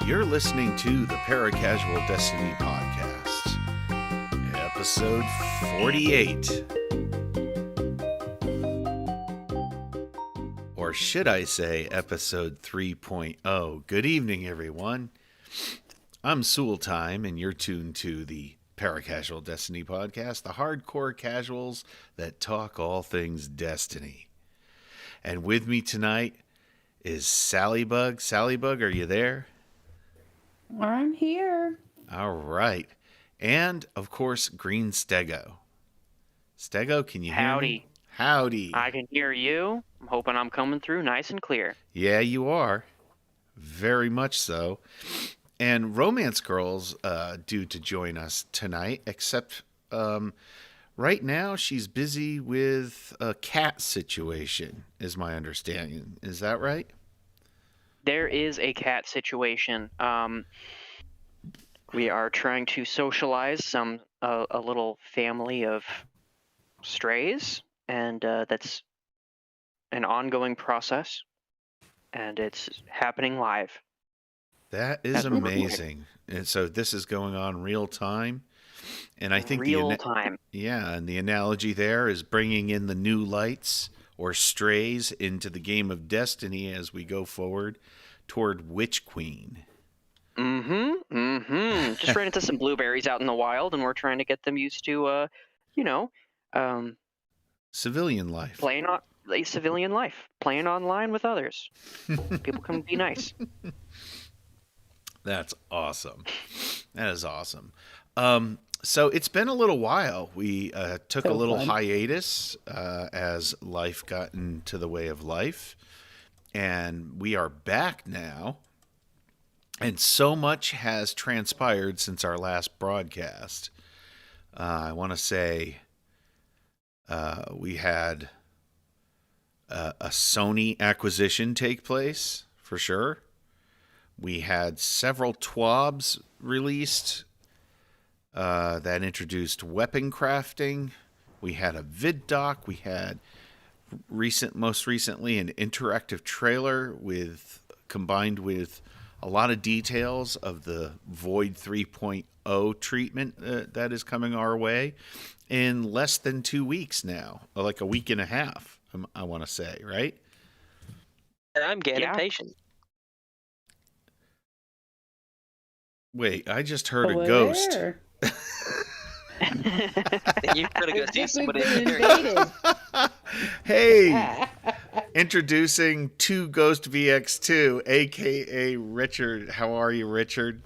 You're listening to the Paracasual Destiny Podcast, episode 48. Or should I say episode 3.0. Good evening, everyone. I'm Sewell Time, and you're tuned to the Paracasual Destiny Podcast, the hardcore casuals that talk all things Destiny. And with me tonight is Sallybug. Sallybug, are you there? I'm here. All right. And, of course, Green Stego. Stego, can you hear me? Howdy. I can hear you. I'm hoping I'm coming through nice and clear. Yeah, you are. Very much so. And Romance Girl's due to join us tonight, except right now she's busy with a cat situation, is my understanding. Is that right? There is a cat situation. We are trying to socialize a little family of strays, and that's an ongoing process, and it's happening live. That is amazing. And so this is going on real time. And I think real time. Yeah, and the analogy there is bringing in the new lights or strays into the game of Destiny as we go forward toward Witch Queen. Just ran into some blueberries out in the wild, and we're trying to get them used to, civilian life. Playing on civilian life, playing online with others. People can be nice. That's awesome. That is awesome. So it's been a little while. We took a little hiatus as life got into the way of life. And we are back now. And so much has transpired since our last broadcast. I want to say we had a Sony acquisition take place, for sure. We had several TWABs released that introduced weapon crafting. We had a vid doc. We had most recently an interactive trailer combined with a lot of details of the Void 3.0 treatment that is coming our way in less than 2 weeks now, like a week and a half, I want to say, right? I'm getting impatient. Wait, I just heard a ghost. You've got to go see somebody. Hey, introducing II Ghost VX2, a.k.a. Richard. How are you, Richard?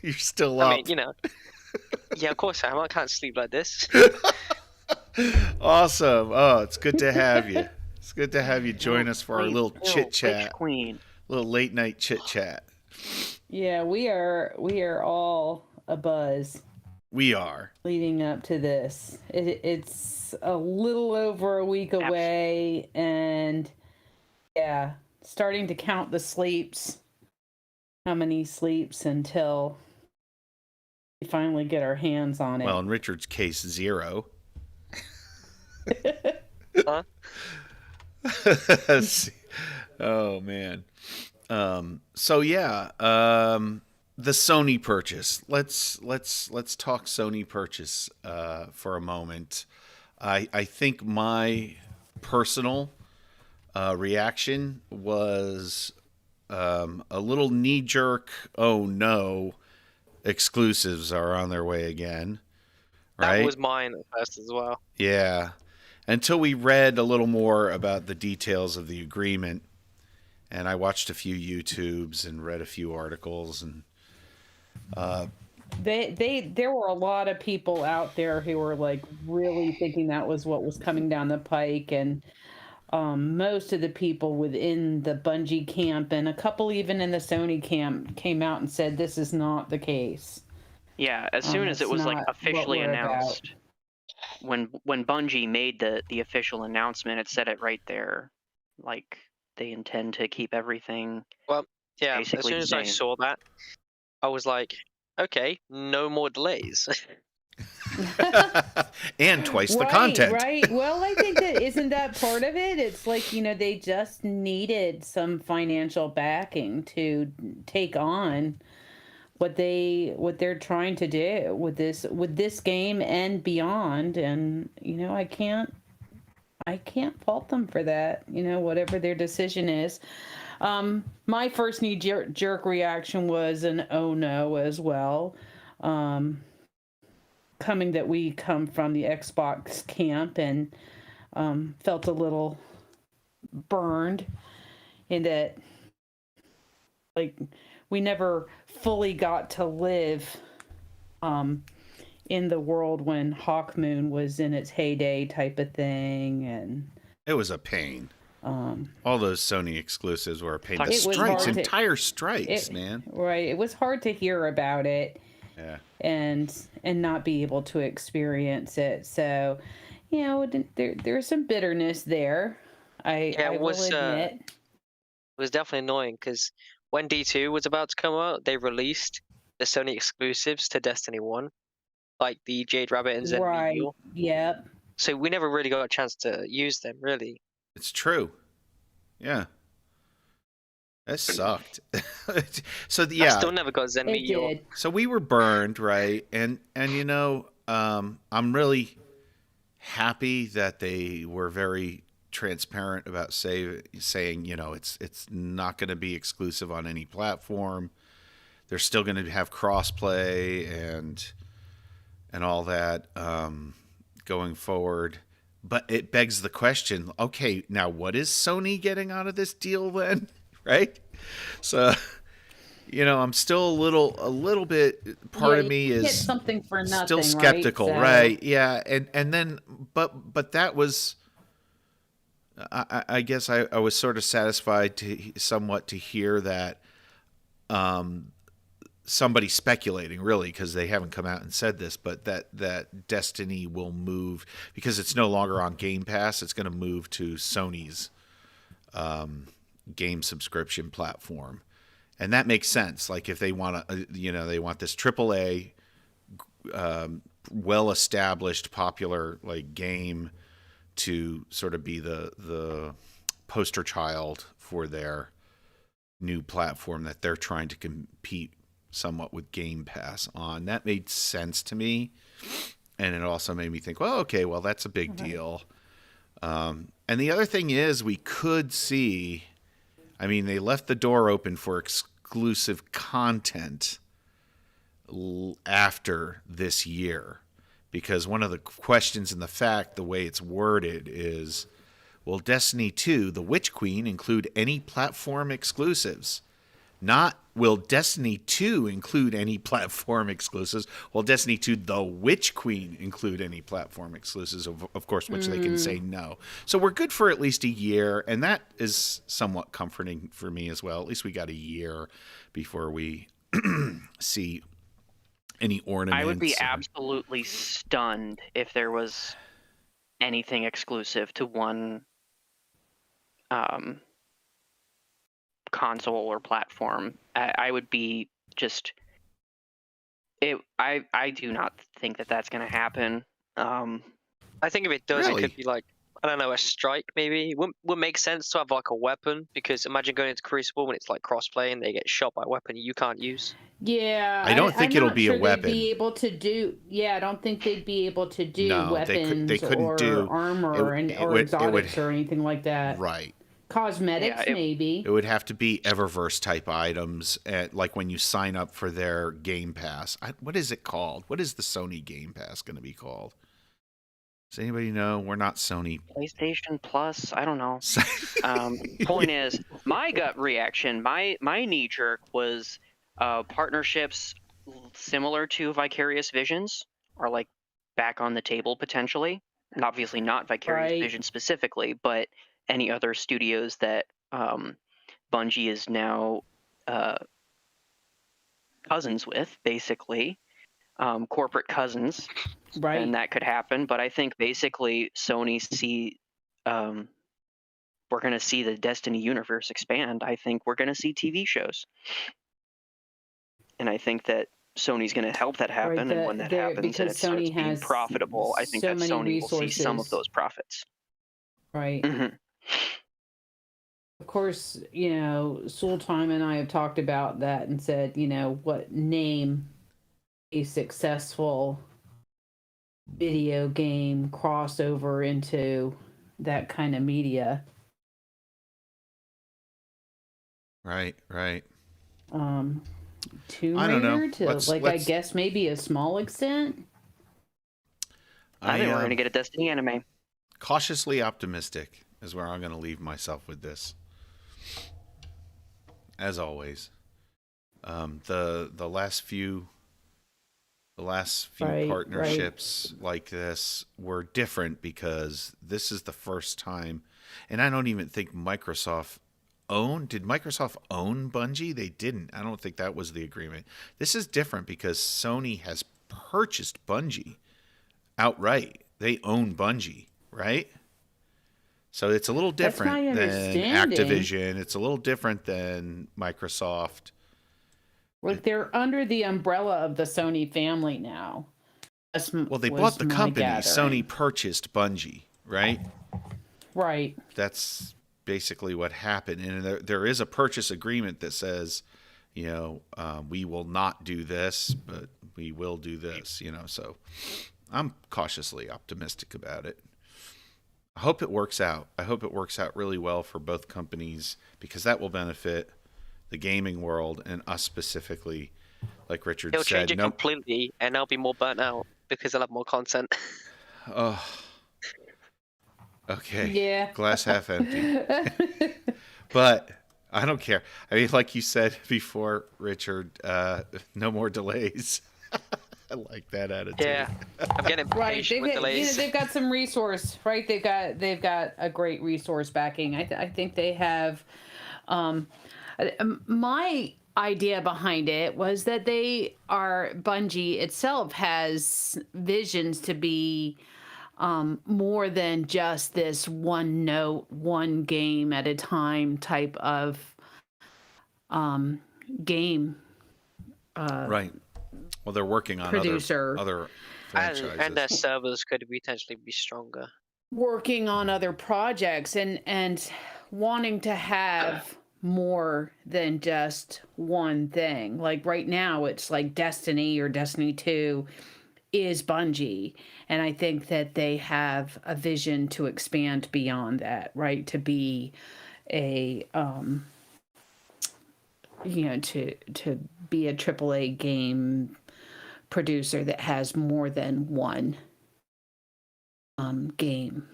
You're still up. I mean, yeah, of course I am. I can't sleep like this. Awesome. Oh, it's good to have you. It's good to have you join us for our little chit-chat. Little late-night chit-chat. Yeah, we are all abuzz. We are. Leading up to this. It's a little over a week away, and yeah, starting to count the sleeps. How many sleeps until we finally get our hands on it. Well, in Richard's case, 0. Huh? Oh, man. So yeah, the Sony purchase. Let's talk Sony purchase for a moment. I think my personal reaction was a little knee-jerk, oh no, exclusives are on their way again. Right? That was mine at first as well. Yeah. Until we read a little more about the details of the agreement. And I watched a few YouTubes and read a few articles, and there were a lot of people out there who were like really thinking that was what was coming down the pike, and most of the people within the Bungie camp and a couple even in the Sony camp came out and said this is not the case. Yeah, as soon as it was like officially announced, when Bungie made the official announcement, it said it right there, like. They intend to keep everything. Well, yeah. As soon as I saw that, I was like, "Okay, no more delays." And twice the Right, content. right. Well, I think that isn't that part of it. It's like, they just needed some financial backing to take on what they're trying to do with this game and beyond. And I can't fault them for that. Whatever their decision is. My first knee jerk reaction was an oh no as well. Coming that we come from the Xbox camp, and felt a little burned in that, like, we never fully got to live in the world when Hawkmoon was in its heyday type of thing. And it was a pain. All those Sony exclusives were a pain. The It was strikes, hard entire strikes, man. Right. It was hard to hear about it. Yeah. And not be able to experience it. So, there's some bitterness there. I will admit. It was definitely annoying because when D2 was about to come out, they released the Sony exclusives to Destiny 1, like the Jade Rabbit and Zen Right. Meteor. Yep. So we never really got a chance to use them, really. It's true. Yeah. That sucked. So I still never got Zen Meteor. Did. So we were burned, right? And I'm really happy that they were very transparent about saying, it's not going to be exclusive on any platform. They're still going to have crossplay and all that going forward. But it begs the question, okay, now what is Sony getting out of this deal then? Right? So, I'm still a little bit, part of me is get something for nothing, still skeptical, right? Yeah. And then, but that was, I guess I was sort of satisfied somewhat to hear that somebody speculating, really, because they haven't come out and said this, but that Destiny will move, because it's no longer on Game Pass, it's going to move to Sony's game subscription platform. And that makes sense. Like, if they want to, they want this AAA, well-established, popular, like, game to sort of be the poster child for their new platform that they're trying to compete somewhat with Game Pass on. That made sense to me. And it also made me think, well, okay, well, that's a big deal. And the other thing is, we could see, they left the door open for exclusive content after this year. Because one of the questions in the way it's worded is, will Destiny 2, The Witch Queen, include any platform exclusives? Not, will Destiny 2 include any platform exclusives? Will Destiny 2, The Witch Queen, include any platform exclusives? Of course, which they can say no. So we're good for at least a year, and that is somewhat comforting for me as well. At least we got a year before we see any ornaments. I would be absolutely stunned if there was anything exclusive to one console or platform. I would be just I do not think that that's going to happen. I think if it does, Really? it could be like, I don't know, a strike maybe. It would make sense to have like a weapon, because imagine going into Crucible when it's like crossplay and they get shot by a weapon you can't use. Yeah, I don't think I'm it'll not be sure a weapon. They'd be able to do. Yeah, I don't think they'd be able to do No, weapons they couldn't or do armor or exotics or anything like that. Right. Cosmetics, maybe. It would have to be Eververse type items, like when you sign up for their Game Pass. What is it called? What is the Sony Game Pass going to be called? Does anybody know? We're not Sony. PlayStation Plus? I don't know. Point is, my gut reaction, my knee jerk was partnerships similar to Vicarious Visions are like back on the table potentially. And obviously not Vicarious Vision specifically, but any other studios that Bungie is now cousins with, basically. Corporate cousins. Right. And that could happen. But I think basically Sony we're going to see the Destiny universe expand. I think we're going to see TV shows. And I think that Sony's going to help that happen, and when that happens and it starts being profitable, I think that Sony will see some of those profits. Right. Mm-hmm. Of course, Sultan and I have talked about that and said, what name a successful video game crossover into that kind of media. Right. Tomb I don't know. Raider to I guess maybe a small extent. I think we're going to get a Destiny anime. Cautiously optimistic is where I'm going to leave myself with this. As always, the last few partnerships like this were different because this is the first time, and I don't even think Microsoft did Microsoft own Bungie? They didn't. I don't think that was the agreement. This is different because Sony has purchased Bungie outright. They own Bungie, right? So it's a little different than Activision. It's a little different than Microsoft. Well, they're under the umbrella of the Sony family now. Well, they bought the company. Sony purchased Bungie, right? Right. That's basically what happened. And there is a purchase agreement that says, we will not do this, but we will do this, So I'm cautiously optimistic about it. I hope it works out. I hope it works out really well for both companies because that will benefit the gaming world and us specifically. Like Richard It'll said, change it completely, and they'll be more burnt out because they'll have more content. Oh, okay. Yeah. Glass half empty. But I don't care. I mean, like you said before, Richard, no more delays. I like that attitude. Yeah, I'm getting impatient with delays. They've got some resource, right? They've got a great resource backing. I think they have. My idea behind it was that Bungie itself has visions to be more than just this one note, one game at a time type of game. Right. Well, they're working on other franchises. And their servers could potentially be stronger. Working on other projects and wanting to have more than just one thing. Like right now, it's like Destiny or Destiny 2 is Bungie. And I think that they have a vision to expand beyond that, right? To be a, to be a AAA game producer that has more than one game.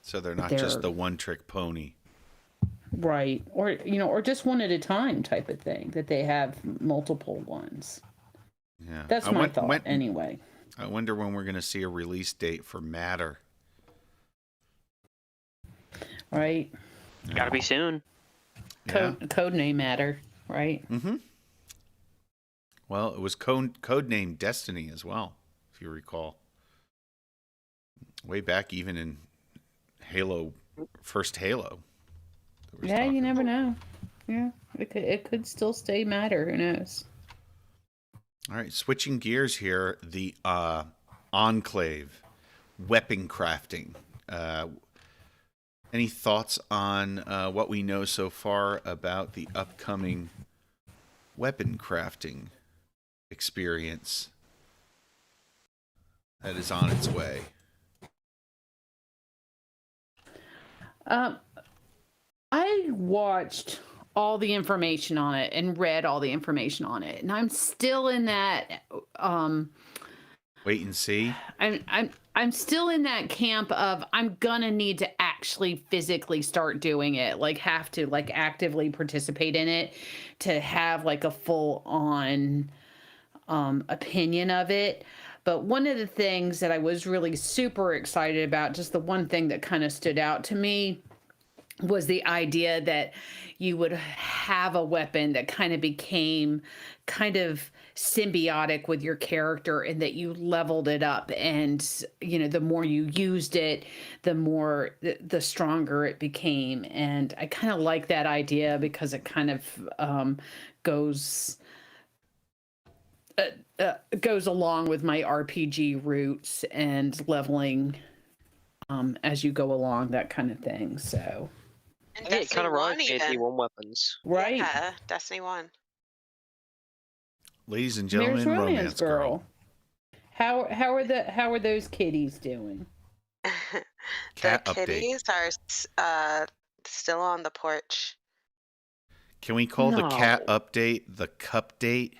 So they're not just the one-trick pony. Right. Or just one at a time type of thing, that they have multiple ones. Yeah. That's my thought anyway. I wonder when we're going to see a release date for Matter. Right. Yeah. Gotta be soon. Codename Matter, right? Mm-hmm. Well, it was codenamed Destiny as well, if you recall. Way back even in first Halo. Yeah, you never know. Yeah, it could still stay Matter. Who knows? All right, switching gears here. The Enclave, weapon crafting. Any thoughts on what we know so far about the upcoming weapon crafting experience that is on its way? I watched all the information on it and read all the information on it, and I'm still in that wait and see. I'm still in that camp of I'm gonna need to actually physically start doing it, have to actively participate in it to have a full on opinion of it. But one of the things that I was really super excited about, just the one thing that kind of stood out to me, was the idea that you would have a weapon that kind of became kind of symbiotic with your character, and that you leveled it up, and the more you used it, the stronger it became. And I kind of like that idea because it kind of goes goes along with my RPG roots and leveling as you go along, that kind of thing. So, And I think it kind of reminds me of even. D1 weapons. right. Yeah, Destiny 1. Ladies and There's gentlemen, Romance Girl. How are those kitties doing? Cat The update. kitties are still on the porch. Can we call the cat No. update the cup date?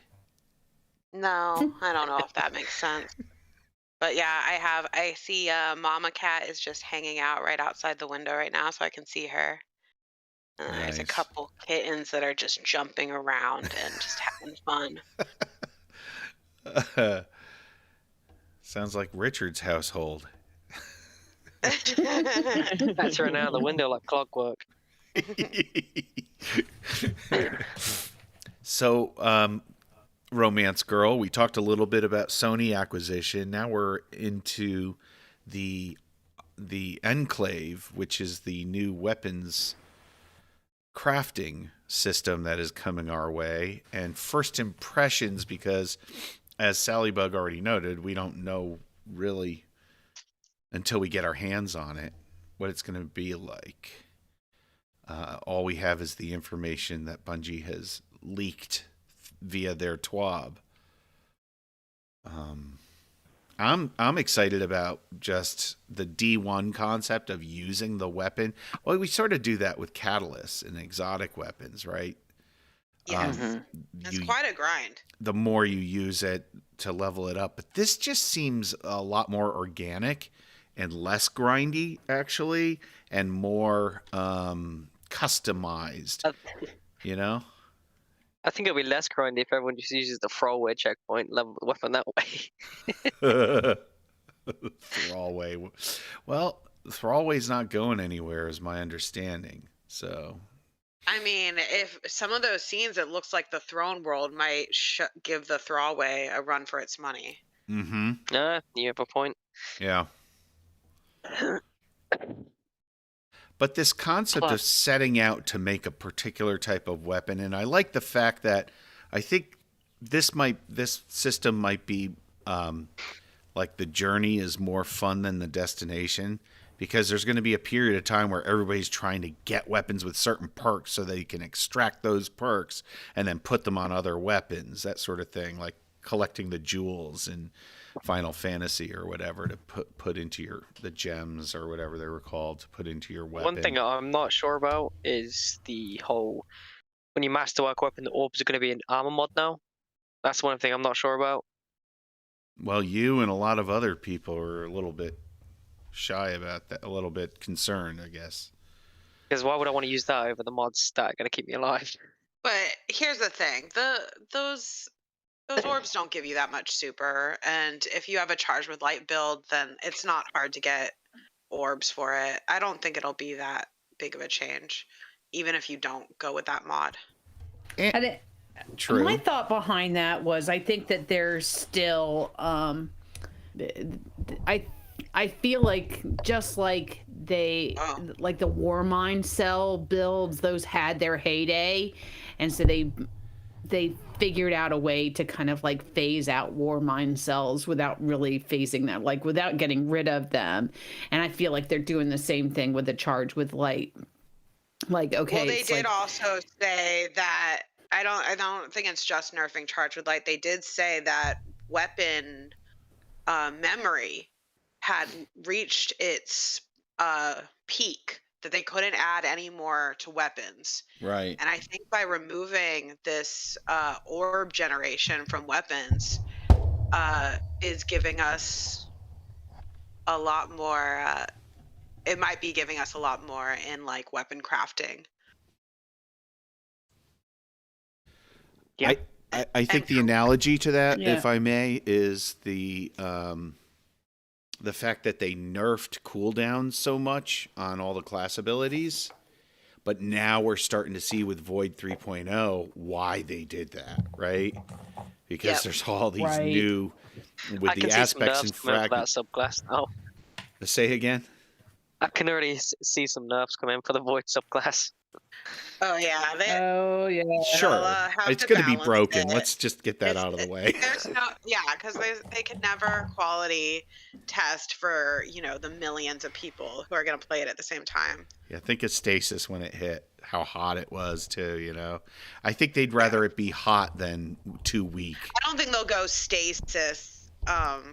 No, I don't know if that makes sense. But yeah, I see Mama Cat is just hanging out right outside the window right now, so I can see her. And there's a Nice. couple kittens that are just jumping around and just having fun. Sounds like Richard's household. That's right now the window like clockwork. So, Romance Girl, we talked a little bit about Sony acquisition. Now we're into the Enclave, which is the new weapons crafting system that is coming our way. And first impressions, because as Sallybug already noted, we don't know really until we get our hands on it what it's going to be like. All we have is the information that Bungie has leaked via their TWAB. I'm excited about just the D1 concept of using the weapon. Well, we sort of do that with catalysts and exotic weapons, right? Yes. It's quite a grind. The more you use it to level it up. But this just seems a lot more organic and less grindy, actually, and more customized, you know? I think it'll be less grindy if everyone just uses the throwaway checkpoint, level the weapon that way. Throwaway. Well, Throwaway's not going anywhere, is my understanding. So, I mean, if some of those scenes, it looks like the Throne World might give the Throwaway a run for its money. mm-hmm. You have a point. Yeah. But this concept of setting out to make a particular type of weapon, and I like the fact that I think this system might be like the journey is more fun than the destination, because there's going to be a period of time where everybody's trying to get weapons with certain perks so they can extract those perks and then put them on other weapons, that sort of thing, like collecting the jewels in Final Fantasy or whatever to put into the gems or whatever they were called to put into your weapon. One thing I'm not sure about is the whole when you masterwork weapon, the orbs are going to be an armor mod now. That's one thing I'm not sure about. Well, you and a lot of other people are a little bit shy about that, a little bit concerned, I guess. Because why would I want to use that over the mods that are going to keep me alive? But here's the thing: those orbs don't give you that much super, and if you have a charge with light build, then it's not hard to get orbs for it. I don't think it'll be that big of a change, even if you don't go with that mod. True. My thought behind that was I think that there's still I feel like just like like the Warmind cell builds, those had their heyday, and so they figured out a way to kind of like phase out Warmind cells without really phasing them, like without getting rid of them. And I feel like they're doing the same thing with the charge with light. Like, okay. Well, they did also say that I don't think it's just nerfing charge with light. They did say that weapon memory had reached its peak, that they couldn't add any more to weapons. Right. And I think by removing this orb generation from weapons is giving us a lot more. It might be giving us a lot more in like weapon crafting. Yeah. I think the analogy to that, Yeah. if I may, is the fact that they nerfed cooldowns so much on all the class abilities, but now we're starting to see with Void 3.0 why they did that, right? Because there's all these new with the aspects and fragments. That subclass now. Say again. I can already see some nerfs come in for the Void subclass. Oh yeah, Oh yeah. Sure, have it's to going to be balance broken. it. Let's just get that out of the way. There's no, yeah, because they can never quality test for the millions of people who are going to play it at the same time. Yeah, think of stasis when it hit. How hot it was too. I think they'd Yeah. rather it be hot than too weak. I don't think they'll go stasis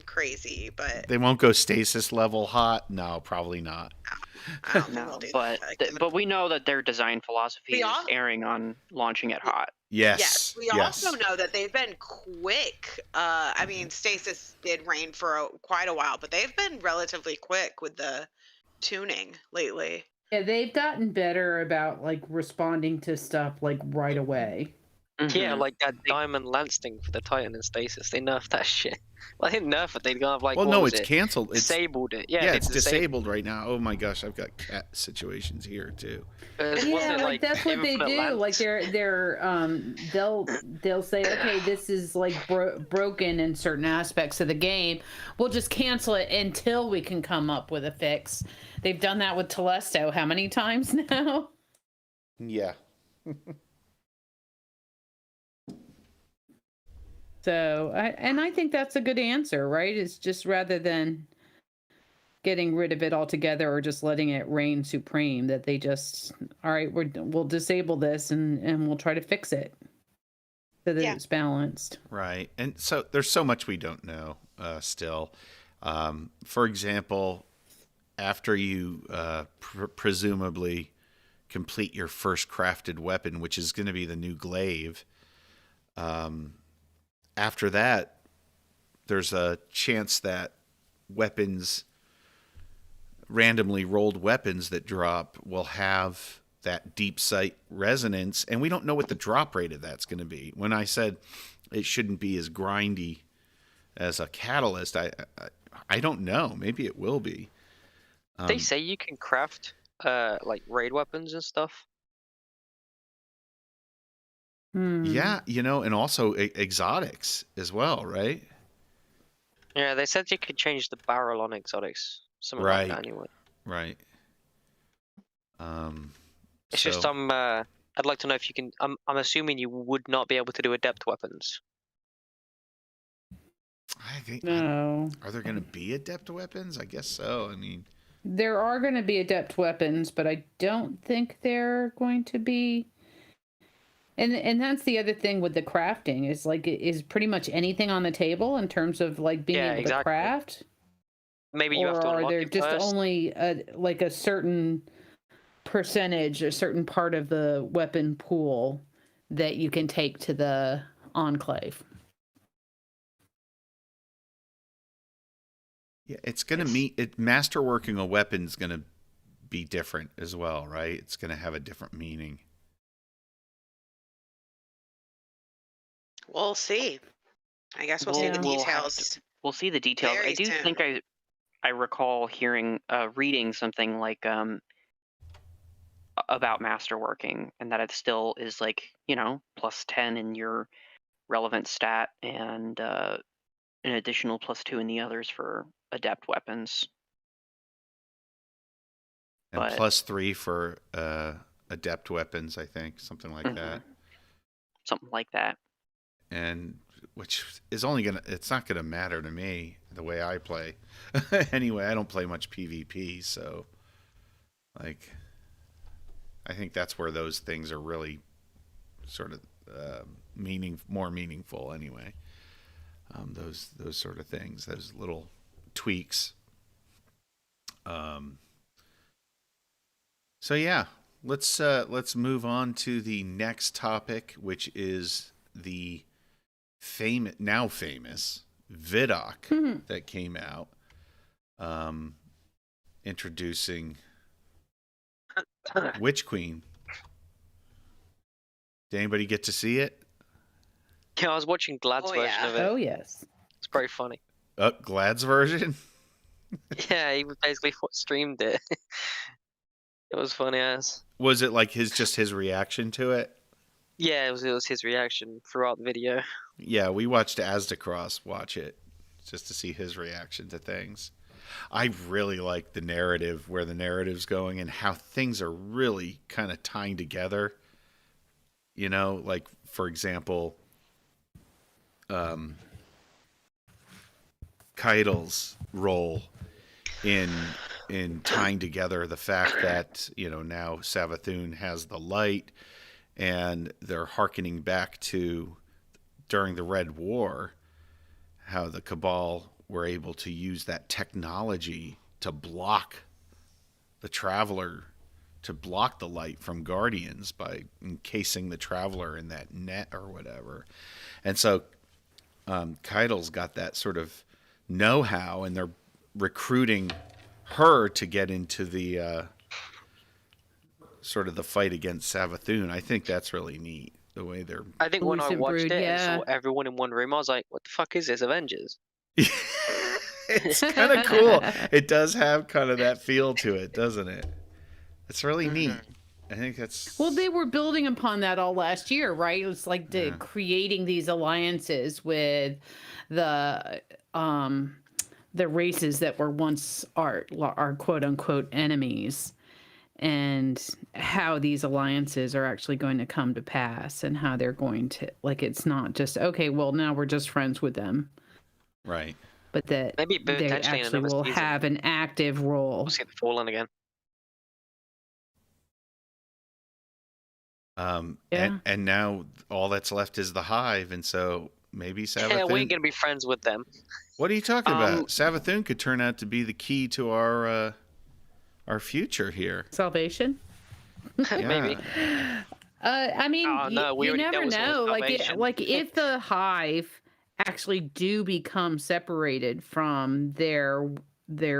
crazy, but They won't go stasis level hot. No, probably not. I don't think No, they'll do but that. but we know that their design philosophy We is all- erring on launching it hot. Yes, Yes. we also know that they've been quick. I mean, stasis did reign for quite a while, but they've been relatively quick with the tuning lately. Yeah, they've gotten better about like responding to stuff like right away. Yeah, Mhm. like that diamond lance thing for the Titan and stasis. They nerfed that shit. Well, they didn't nerf it. They kind of like, Well, what no, was it's it? canceled. It's Disabled it. yeah, they it's disabled right now. Oh my gosh, I've got cat situations here too. Wasn't Yeah, it like that's what they infinite do. lance? Like they'll say, okay, this is like broken in certain aspects of the game. We'll just cancel it until we can come up with a fix. They've done that with Telesto how many times now? Yeah. So I think that's a good answer, right? It's just rather than getting rid of it altogether or just letting it reign supreme, that they just, all right, we'll disable this and we'll try to fix it so that it's balanced. Right. And so there's so much we don't know still. For example, after you presumably complete your first crafted weapon, which is going to be the new glaive, after that, there's a chance that randomly rolled weapons that drop will have that deep sight resonance, and we don't know what the drop rate of that's going to be. When I said it shouldn't be as grindy as a catalyst, I don't know. Maybe it will be. They say you can craft like raid weapons and stuff. Yeah, and also exotics as well, right? Yeah, they said you could change the barrel on exotics. Something like that anyway. Right. It's just I'd like to know if you can. I'm assuming you would not be able to do adept weapons. I think No. Are there going to be adept weapons? I guess so. I mean, there are going to be adept weapons, but I don't think they're going to be. And that's the other thing with the crafting is like is pretty much anything on the table in terms of like being able to craft. Maybe you have to unlock unlock there it just first? only like a certain percentage, a certain part of the weapon pool that you can take to the enclave. Yeah, it's going to meet it. Masterworking a weapon is going to be different as well, right? It's going to have a different meaning. We'll see. I guess we'll see the details. We'll see the details. Very I do soon. think I recall reading something like about masterworking, and that it still is like plus 10 in your relevant stat and an additional plus 2 in the others for adept weapons. And plus 3 for adept weapons, I think, something like that. Something like that. And which is it's not gonna matter to me the way I play. Anyway, I don't play much PvP, so like I think that's where those things are really sort of more meaningful anyway. Those sort of things, those little tweaks. So yeah, let's move on to the next topic, which is the now famous Vidoc that came out, introducing Witch Queen. Did anybody get to see it? Yeah, I was watching Glad's version of it. Oh yes, it's very funny. Glad's version. Yeah, he basically streamed it. It was funny as. Was it like his reaction to it? Yeah, it was his reaction throughout the video. Yeah, we watched Asdacross watch it just to see his reaction to things. I really like the narrative, where the narrative's going and how things are really kind of tying together. You know, like for example, Keitel's role in tying together the fact that, you know, now Savathun has the light, and they're hearkening back to during the Red War, how the Cabal were able to use that technology to block the Traveler, to block the light from Guardians by encasing the Traveler in that net or whatever. And so Keitel's got that sort of know-how, and they're recruiting her to get into the sort of the fight against Savathun. I think that's really neat, the way they're. I think when I Lucid watched Brood, it and yeah. saw everyone in one room, I was like, "What the fuck is this, Avengers?" It's kind of cool. It does have kind of that feel to it, doesn't it? It's really neat. I think that's. Well, they were building upon that all last year, right? It was like Yeah. creating these alliances with the races that were once our quote unquote enemies, and how these alliances are actually going to come to pass, and how they're going to, like, it's not just okay, well, now we're just friends with them, Right. but that Maybe they potentially in actually another will season. have an active role. We'll see the Fallen again. Yeah. And now all that's left is the Hive, and so maybe Savathun. Yeah, we ain't gonna be friends with them. What are you talking about? Savathun could turn out to be the key to our future here. Salvation. Yeah. Maybe. I mean, Oh, no, we you already never dealt with know. Salvation. Like if the Hive actually do become separated from their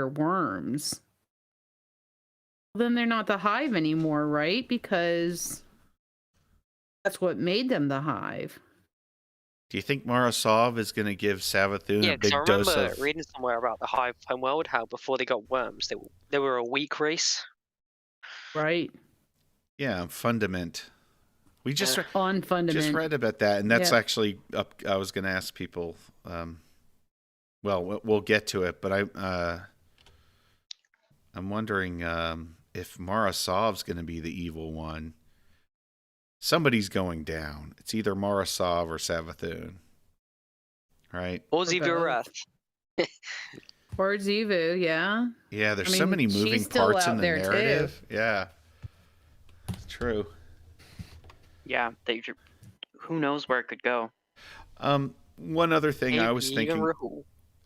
worms, then they're not the Hive anymore, right? Because that's what made them the Hive. Do you think Marasov is going to give Savathun Yeah, a big because I dose remember of? reading somewhere about the Hive homeworld, how before they got worms, they were a weak race. Right. Yeah, Fundament. We just On Fundament. just read about that, and that's Yeah. actually up. I was going to ask people. Well, we'll get to it, but I'm wondering if Marasov's going to be the evil one. Somebody's going down. It's either Marasov or Savathun, right? Or both. Zivurath. Or Zivu, yeah. Yeah, there's I so mean, many moving she's still parts out in the there, too. narrative. Yeah, it's true. Yeah, who knows where it could go. One other thing I was Maybe even thinking. Rahul.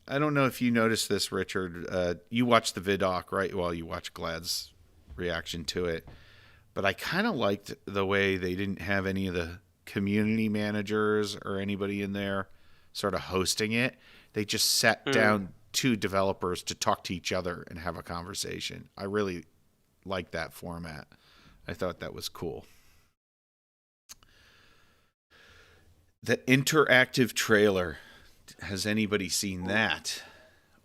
I don't know if you noticed this, Richard. You watched the vidoc, right? Well, you watched Glad's reaction to it. But I kind of liked the way they didn't have any of the community managers or anybody in there sort of hosting it. They just sat down two developers to talk to each other and have a conversation. I really liked that format. I thought that was cool. The interactive trailer. Has anybody seen that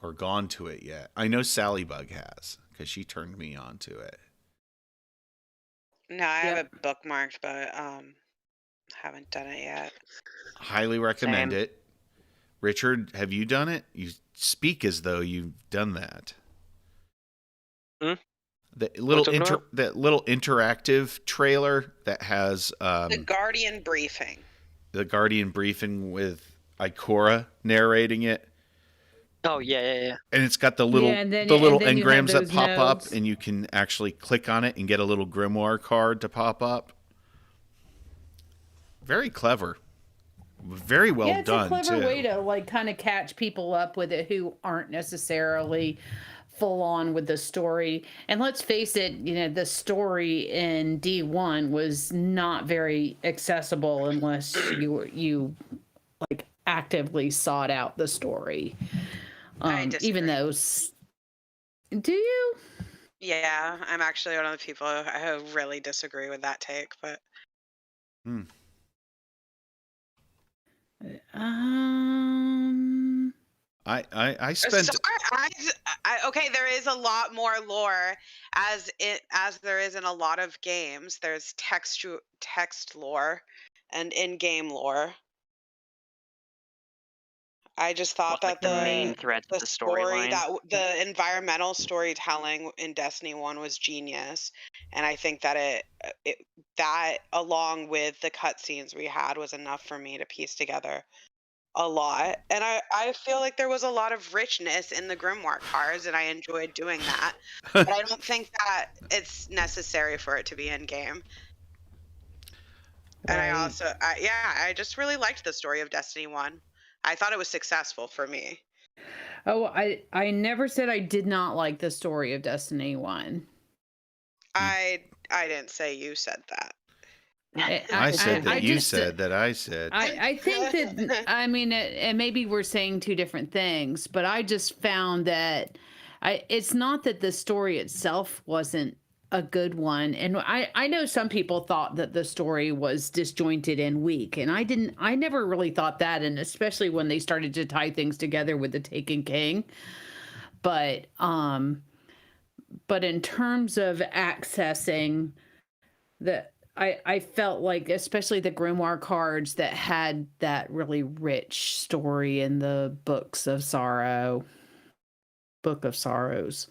or gone to it yet? I know Sally Bug has, because she turned me on to it. No, I have it bookmarked, but haven't done it yet. Highly recommend Same. it. Richard, have you done it? You speak as though you've done that. The little that little interactive trailer that has The Guardian briefing. the Guardian briefing with Ikora narrating it. Oh yeah. And it's got the little and then engrams you have that those pop notes. up, and you can actually click on it and get a little grimoire card to pop up. Very clever. Very well Yeah, it's done, a clever too. way to, like, kind of catch people up with it who aren't necessarily full on with the story. And let's face it, you know, the story in D1 was not very accessible unless you like actively sought out the story. I disagree. Even though, do you? Yeah, I'm actually one of the people who really disagree with that take, but I spent okay, there is a lot more lore as there is in a lot of games. There's text lore and in-game lore. I just thought like that the main Right. threads of the the story storyline. that the environmental storytelling in Destiny 1 was genius, and I think that it that along with the cutscenes we had was enough for me to piece together a lot. And I feel like there was a lot of richness in the grimoire cards, and I enjoyed doing that. But I don't think that it's necessary for it to be in game. And I Right. also, I just really liked the story of Destiny 1. I thought it was successful for me. Oh, I never said I did not like the story of Destiny 1. I didn't say you said that. I said that you just said that I said. I think that I mean and maybe we're saying two different things, but I just found that it's not that the story itself wasn't a good one, and I know some people thought that the story was disjointed and weak, and I never really thought that, and especially when they started to tie things together with the Taken King. But but in terms of accessing the I felt like especially the grimoire cards that had that really rich story in the Book of Sorrows.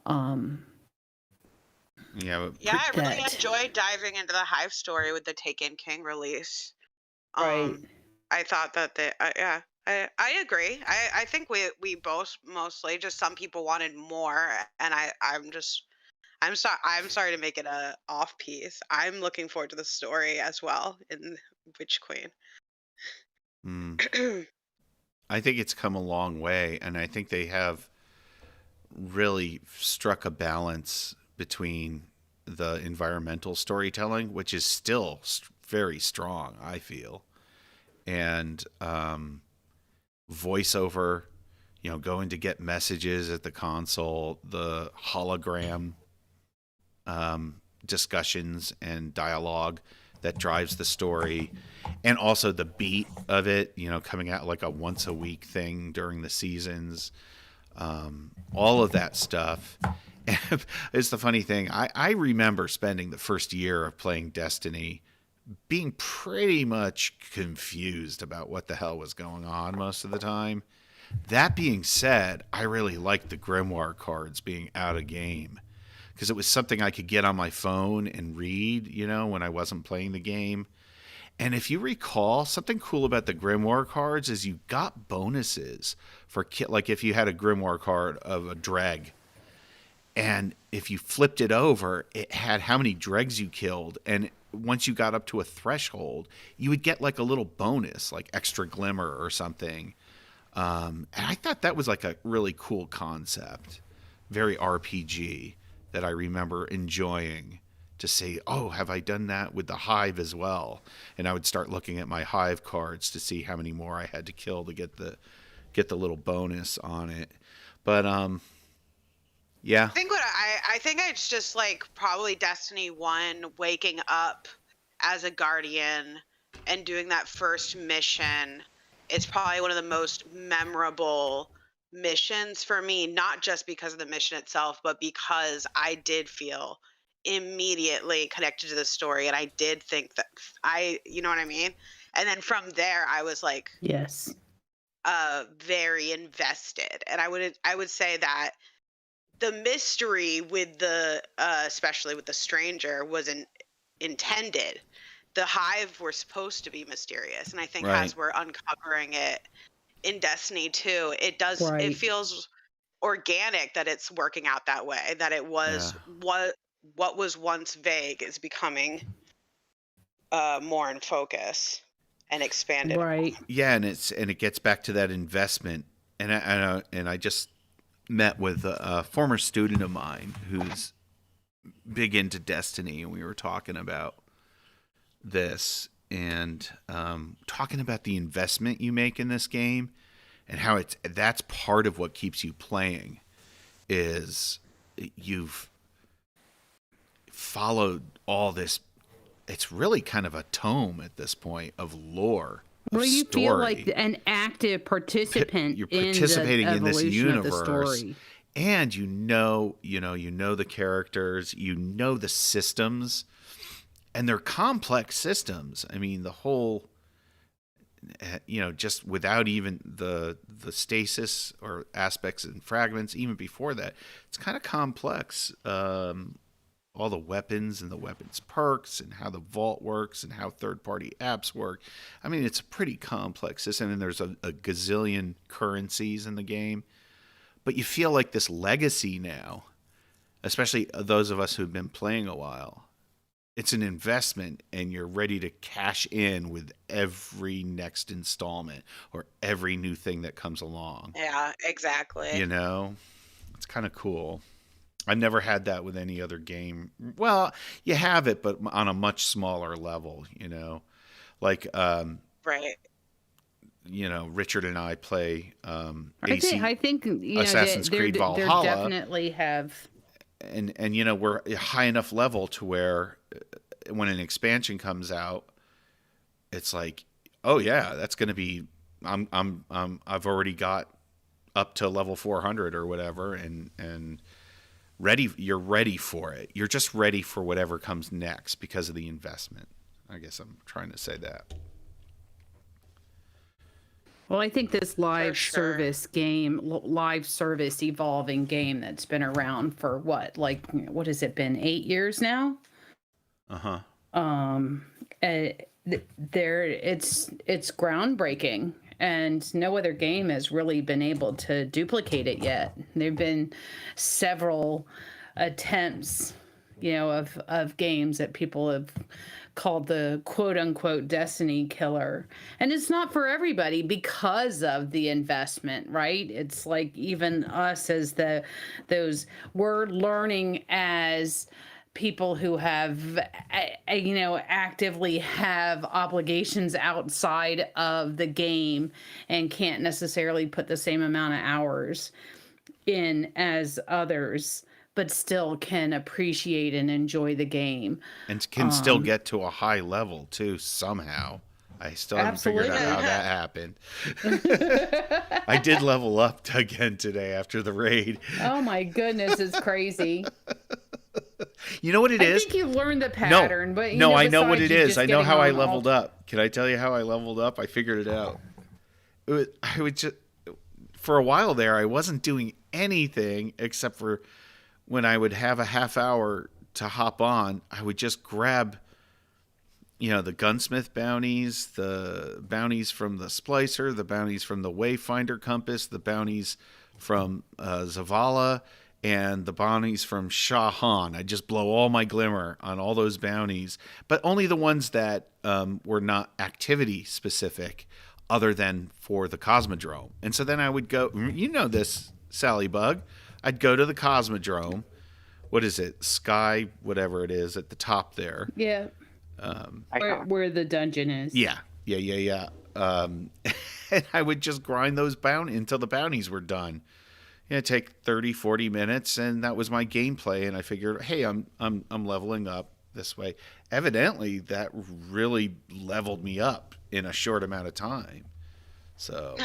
Um Yeah, Yeah, I really that enjoyed diving into the Hive story with the Taken King release. right. I thought that yeah, I agree. I think we both mostly just some people wanted more, and I'm sorry to make it a off piece. I'm looking forward to the story as well in Witch Queen. I think it's come a long way, and I think they have really struck a balance between the environmental storytelling, which is still very strong, I feel, and voiceover, going to get messages at the console, the hologram discussions and dialogue that drives the story, and also the beat of it, coming out like a once a week thing during the seasons. All of that stuff. It's the funny thing. I remember spending the first year of playing Destiny being pretty much confused about what the hell was going on most of the time. That being said, I really liked the grimoire cards being out of game because it was something I could get on my phone and read, when I wasn't playing the game. And if you recall, something cool about the grimoire cards is you got bonuses for like if you had a grimoire card of a dreg, and if you flipped it over, it had how many dregs you killed, and once you got up to a threshold, you would get like a little bonus, like extra glimmer or something. And I thought that was like a really cool concept, very RPG, that I remember enjoying. To say, oh, have I done that with the Hive as well? And I would start looking at my Hive cards to see how many more I had to kill to get the little bonus on it. But yeah. I think it's just like probably Destiny 1 waking up as a guardian and doing that first mission. It's probably one of the most memorable missions for me, not just because of the mission itself, but because I did feel immediately connected to the story, and I did think that you know what I mean? And then from there I was like Yes. very invested. And I would say that the mystery with the especially with the stranger wasn't intended. The Hive were supposed to be mysterious, and I think Right. as we're uncovering it in Destiny 2, it Right. feels organic that it's working out that way, that it was what was once vague is becoming more in focus and expanded. Right. Yeah, and it gets back to that investment. And I just met with a former student of mine who's big into Destiny, and we were talking about this and talking about the investment you make in this game and how that's part of what keeps you playing. Is you've followed all this. It's really kind of a tome at this point of lore. Well, you story. feel like an active participant. You're participating in this universe, story. and you know the characters, the systems, and they're complex systems. I mean, the whole just without even the stasis or aspects and fragments, even before that, it's kind of complex. All the weapons and the weapons perks and how the vault works and how third-party apps work. I mean, it's a pretty complex system, and there's a gazillion currencies in the game. But you feel like this legacy now, especially those of us who've been playing a while, it's an investment, and you're ready to cash in with every next installment or every new thing that comes along. Yeah, exactly. It's kind of cool. I've never had that with any other game. Well, you have it, but on a much smaller level, like, right. Richard and I play I think Assassin's Creed Valhalla. They definitely have. And we're high enough level to where when an expansion comes out, it's like, oh yeah, that's going to be, I've already got up to level 400 or whatever, and you're ready for it. You're just ready for whatever comes next because of the investment. I guess I'm trying to say that. Well, I think this live service evolving game that's been around for what has it been, 8 years now? Uh-huh. It's groundbreaking, and no other game has really been able to duplicate it yet. There've been several attempts, of games that people have called the quote-unquote Destiny killer, and it's not for everybody because of the investment, right? It's like, even us as we're learning as people who have actively have obligations outside of the game and can't necessarily put the same amount of hours in as others, but still can appreciate and enjoy the game. And can still get to a high level, too, somehow. I still haven't figured out how that happened. I did level up again today after the raid. Oh, my goodness, it's crazy. You know what it is? I think you learned the pattern. But I know what it is. I know how I leveled up. Can I tell you how I leveled up? I figured it out. I would just, for a while there, I wasn't doing anything except for when I would have a half hour to hop on, I would just grab, the gunsmith bounties, the bounties from the splicer, the bounties from the wayfinder compass, the bounties from Zavala, and the bounties from Shah Han. I'd just blow all my glimmer on all those bounties, but only the ones that were not activity specific other than for the Cosmodrome. And so then I would go, this, Sally Bug, I'd go to the Cosmodrome. What is it? Sky, whatever it is, at the top there. Yeah. Where the dungeon is. Yeah. And I would just grind those until the bounties were done. It'd take 30, 40 minutes, and that was my gameplay. And I figured, hey, I'm leveling up this way. Evidently, that really leveled me up in a short amount of time. So,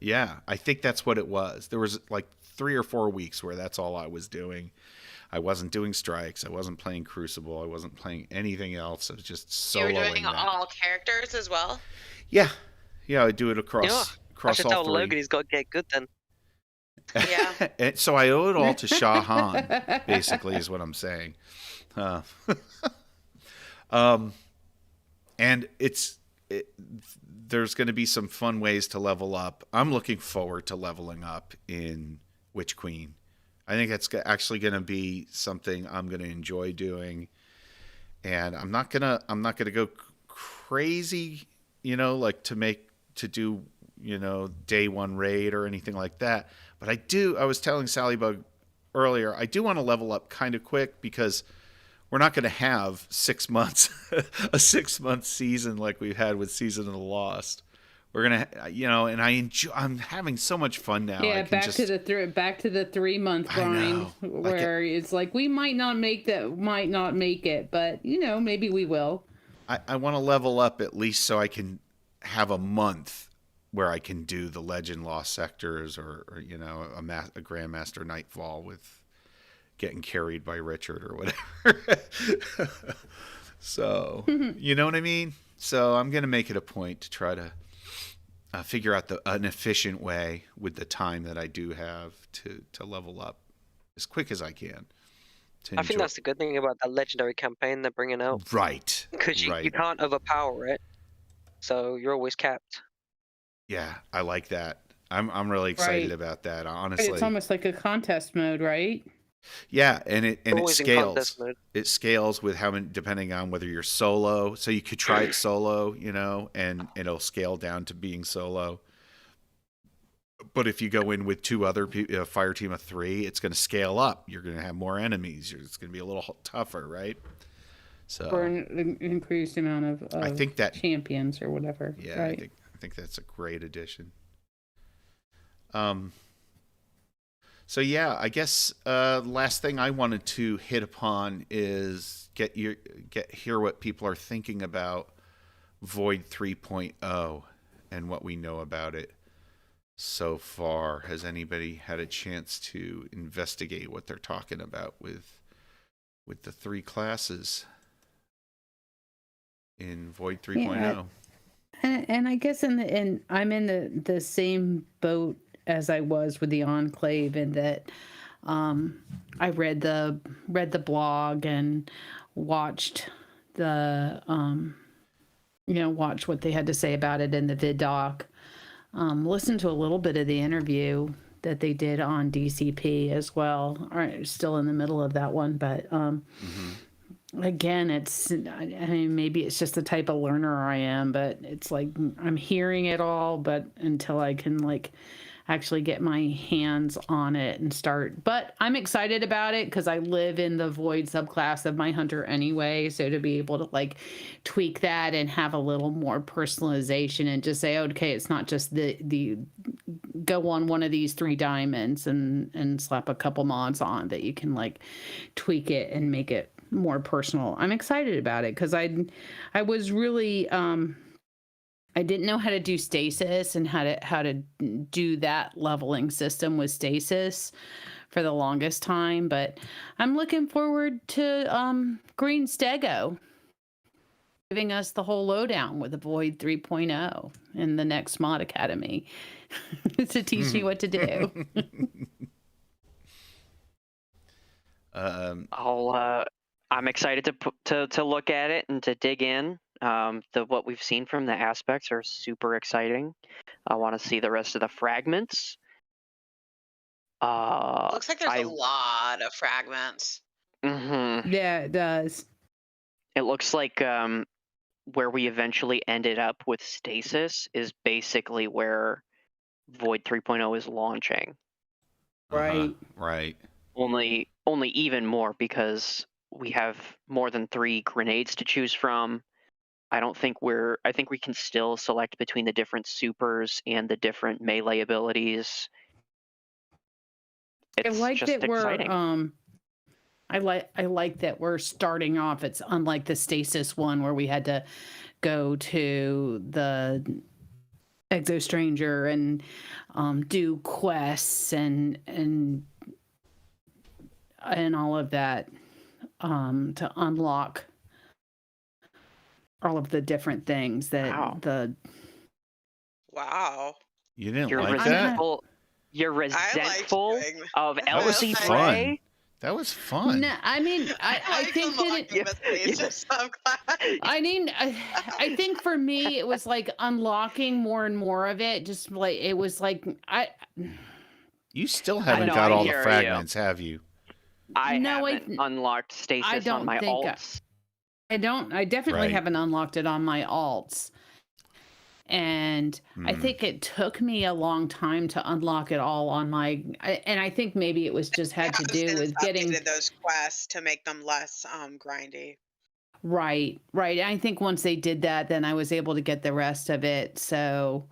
yeah, I think that's what it was. There was like 3 or 4 weeks where that's all I was doing. I wasn't doing strikes. I wasn't playing Crucible. I wasn't playing anything else. I was just soloing. You were doing all characters as well? Yeah, I do it across all I should tell 3. Logan he's got to get good then. Yeah. And so I owe it all to Shah Han, basically, is what I'm saying. And there's going to be some fun ways to level up. I'm looking forward to leveling up in Witch Queen. I think that's actually going to be something I'm going to enjoy doing, and I'm not gonna go crazy, like to do day 1 raid or anything like that. But I was telling Sally Bug earlier, I do want to level up kind of quick because we're not going to have 6 months, a 6-month season like we've had with Season of the Lost. We're gonna, and I'm having so much fun now. Yeah, back to the 3-month grind, where it's like we might not make it, but maybe we will. I want to level up at least so I can have a month where I can do the Legend Lost Sectors or a Grandmaster Nightfall with getting carried by Richard or whatever. So you know what I mean? So I'm going to make it a point to try to figure out an efficient way with the time that I do have to level up as quick as I can. I think that's the good thing about that legendary campaign they're bringing out. Right. Because you can't overpower it, so you're always capped. Yeah, I like that. I'm really excited about that, honestly. It's almost like a contest mode, right? Yeah, and it scales. Mode. It scales with how many, depending on whether you're solo. So you could try it solo, and it'll scale down to being solo. But if you go in with two other fire team of 3, it's going to scale up. You're going to have more enemies. It's going to be a little tougher, right? So for an increased amount of I think that champions or whatever. Yeah, right? I think that's a great addition. So yeah, I guess last thing I wanted to hit upon is hear what people are thinking about Void 3.0 and what we know about it so far. Has anybody had a chance to investigate what they're talking about with the 3 classes in Void 3.0? Yeah, and I guess I'm in the same boat as I was with the Enclave, in that I read the blog and watched watched what they had to say about it in the vid doc. Listened to a little bit of the interview that they did on DCP as well. All right, still in the middle of that one, but again, maybe it's just the type of learner I am, but it's like I'm hearing it all, but until I can actually get my hands on it and start. But I'm excited about it because I live in the Void subclass of my hunter anyway, so to be able to tweak that and have a little more personalization and just say, okay, it's not just the go on one of these 3 diamonds and slap a couple mods on, that you can tweak it and make it more personal. I'm excited about it because I was really I didn't know how to do stasis and how to do that leveling system with stasis for the longest time, but I'm looking forward to Green Stego giving us the whole lowdown with the Void 3.0 in the next Mod Academy to teach me what to do. I'm excited to look at it and to dig in. What we've seen from the aspects are super exciting. I want to see the rest of the fragments. Looks like there's a lot of fragments. Mm-hmm. Yeah, it does. It looks like where we eventually ended up with stasis is basically where Void 3.0 is launching. Right. Right. Only even more because we have more than 3 grenades to choose from. I think we can still select between the different supers and the different melee abilities. It's just exciting. I like that we're starting off. It's unlike the stasis one where we had to go to the Exo Stranger and do quests and all of that to unlock all of the different things that Wow. You didn't You're like resentful. You're resentful of Elsie Frey. That was fun. No, I mean, I think I think for me it was unlocking more and more of it. Just it was You still haven't got all the fragments, have you? I haven't unlocked stasis on my alts. I definitely haven't unlocked it on my alts. And I think it took me a long time to unlock it all on my, and I think maybe it was just had to do with getting those quests to make them less grindy. Right. I think once they did that, then I was able to get the rest of it. So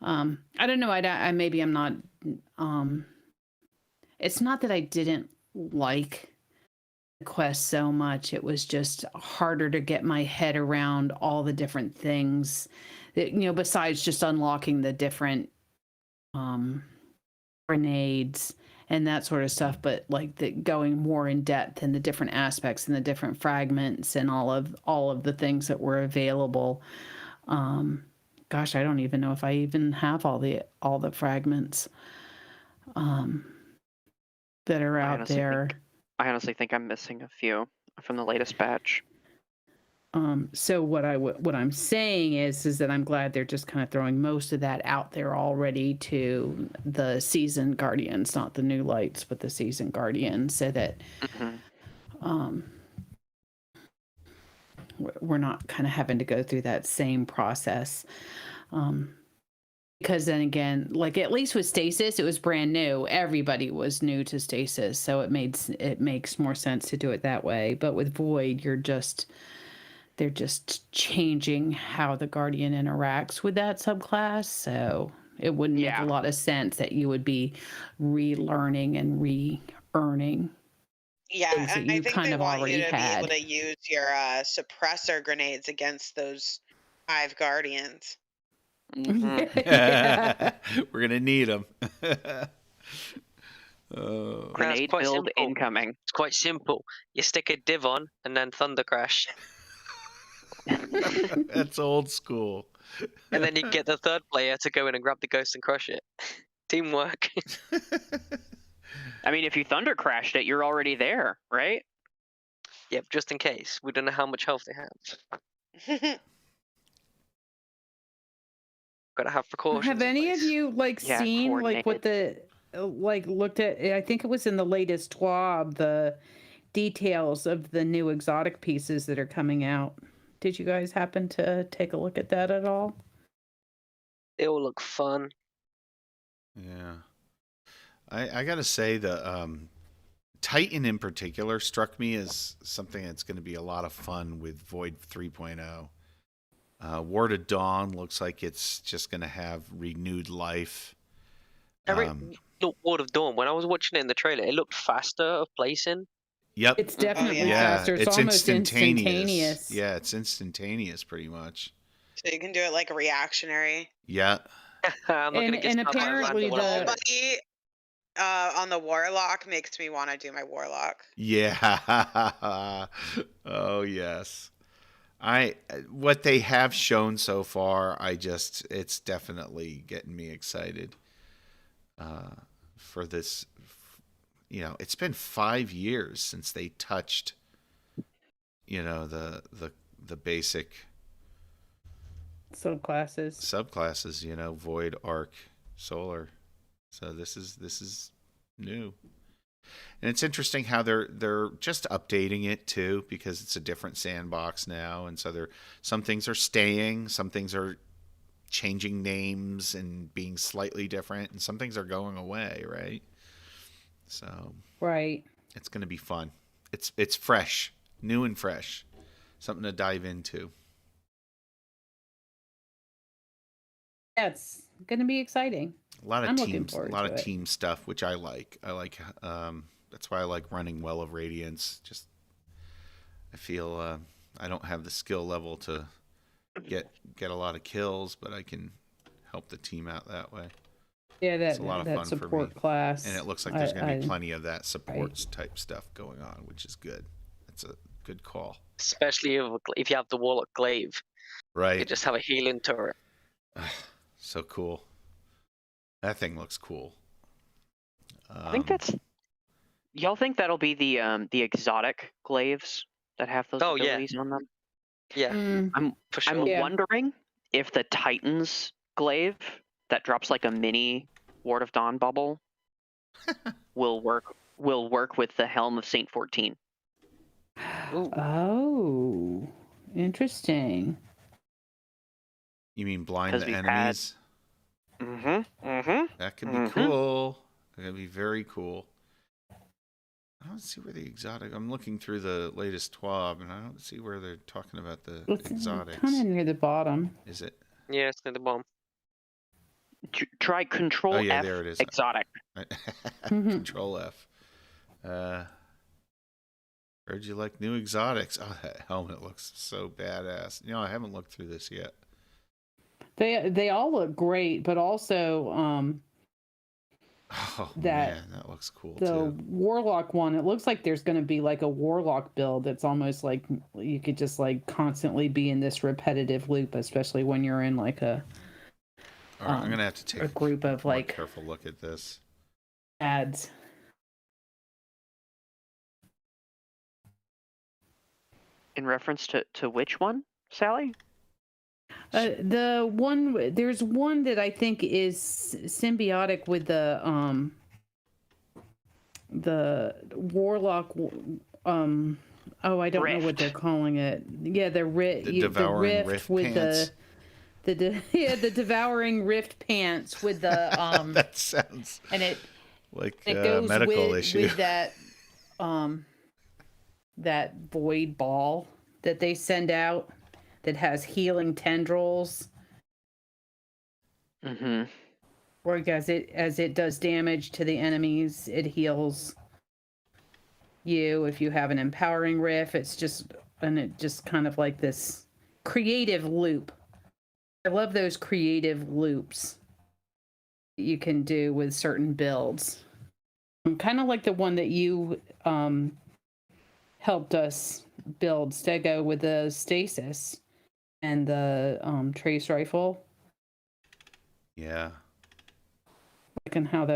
I don't know. Maybe I'm not. It's not that I didn't like the quest so much. It was just harder to get my head around all the different things that, besides just unlocking the different grenades and that sort of stuff, but like going more in depth in the different aspects and the different fragments and all of the things that were available. Gosh, I don't even know if I even have all the fragments that are out there. I honestly think I'm missing a few from the latest batch. So what I'm saying is that I'm glad they're just kind of throwing most of that out there already to the seasoned Guardians, not the new lights, but the seasoned Guardians, so that we're not kind of having to go through that same process. Because then again, like at least with Stasis, it was brand new. Everybody was new to Stasis, so it makes more sense to do it that way. But with Void, they're just changing how the Guardian interacts with that subclass, so it wouldn't make a lot of sense that you would be relearning and re-earning. Yeah, things that I you think kind they of want already you to be had. able to use your suppressor grenades against those 5 Guardians. Yeah. We're gonna need them. Grenade build simple. incoming. It's quite simple. You stick a div on and then Thunder Crash. That's old school. And then you get the third player to go in and grab the ghost and crush it. Teamwork. I mean, if you Thunder Crashed it, you're already there, right? Yeah, just in case. We don't know how much health they have. Gotta have precautions. Have any of you seen what the looked at? I think it was in the latest TWAB, the details of the new exotic pieces that are coming out. Did you guys happen to take a look at that at all? They all look fun. Yeah, I gotta say the Titan in particular struck me as something that's going to be a lot of fun with Void 3.0. Ward of Dawn looks like it's just going to have renewed life. Look, Ward of Dawn. When I was watching it in the trailer, it looked faster of placing. Yep. It's definitely yeah. faster. It's almost instantaneous. Yeah, it's instantaneous pretty much. So you can do it like a reactionary. Yeah. And apparently nobody on the Warlock makes me want to do my Warlock. Yeah. Oh yes. What they have shown so far, it's definitely getting me excited for this. You know, it's been 5 years since they touched, you know, the basic subclasses, you know, Void, Arc, Solar. So this is new. And it's interesting how they're just updating it too, because it's a different sandbox now, and so some things are staying, some things are changing names and being slightly different, and some things are going away, right? So it's going to be fun. It's fresh, new and fresh, something to dive into. Yeah, it's going to be exciting. A lot of team stuff, which I like. That's why I like running Well of Radiance. Just I feel I don't have the skill level to get a lot of kills, but I can help the team out that way. Yeah, it's a lot of fun support for me. Class. And it looks like there's going to be plenty of that supports type stuff going on, which is good. That's a good call. Especially if you have the Warlock Glaive. Right. You just have a healing turret. So cool. That thing looks cool. I think y'all think that'll be the exotic glaives that have those abilities on them? Yeah. I'm wondering if the Titan's glaive that drops like a mini Ward of Dawn bubble will work with the Helm of Saint 14. Ooh. Oh, interesting. You mean blind the enemies? That could be cool. That could be very cool. I don't see where the exotic. I'm looking through the latest TWAB, and I don't see where they're talking about the exotics. Kind of near the bottom. Is it? Yeah, it's near the bottom. Try Control F. There it is. Exotic. Control F. Heard you like new exotics. Oh, that helmet looks so badass. You know, I haven't looked through this yet. They all look great, but also Oh that man, that looks cool the too. warlock one, it looks like there's going to be like a warlock build that's almost like you could just like constantly be in this repetitive loop, especially when you're in like All right, I'm gonna have to take a group of more like careful look at this. ads. In reference to which one, Sally? There's one that I think is symbiotic with the warlock. Oh, I don't know what they're calling it. Yeah, the Devouring rift Rift with Pants. the devouring rift pants with the That sounds and it like it a goes medical with issue. with that void ball that they send out that has healing tendrils. Mm-hmm. Or as it does damage to the enemies, it heals you. If you have an empowering riff, it just kind of like this creative loop. I love those creative loops you can do with certain builds. Kind of like the one that you helped us build, Stego, with the stasis and the trace rifle. Yeah. And how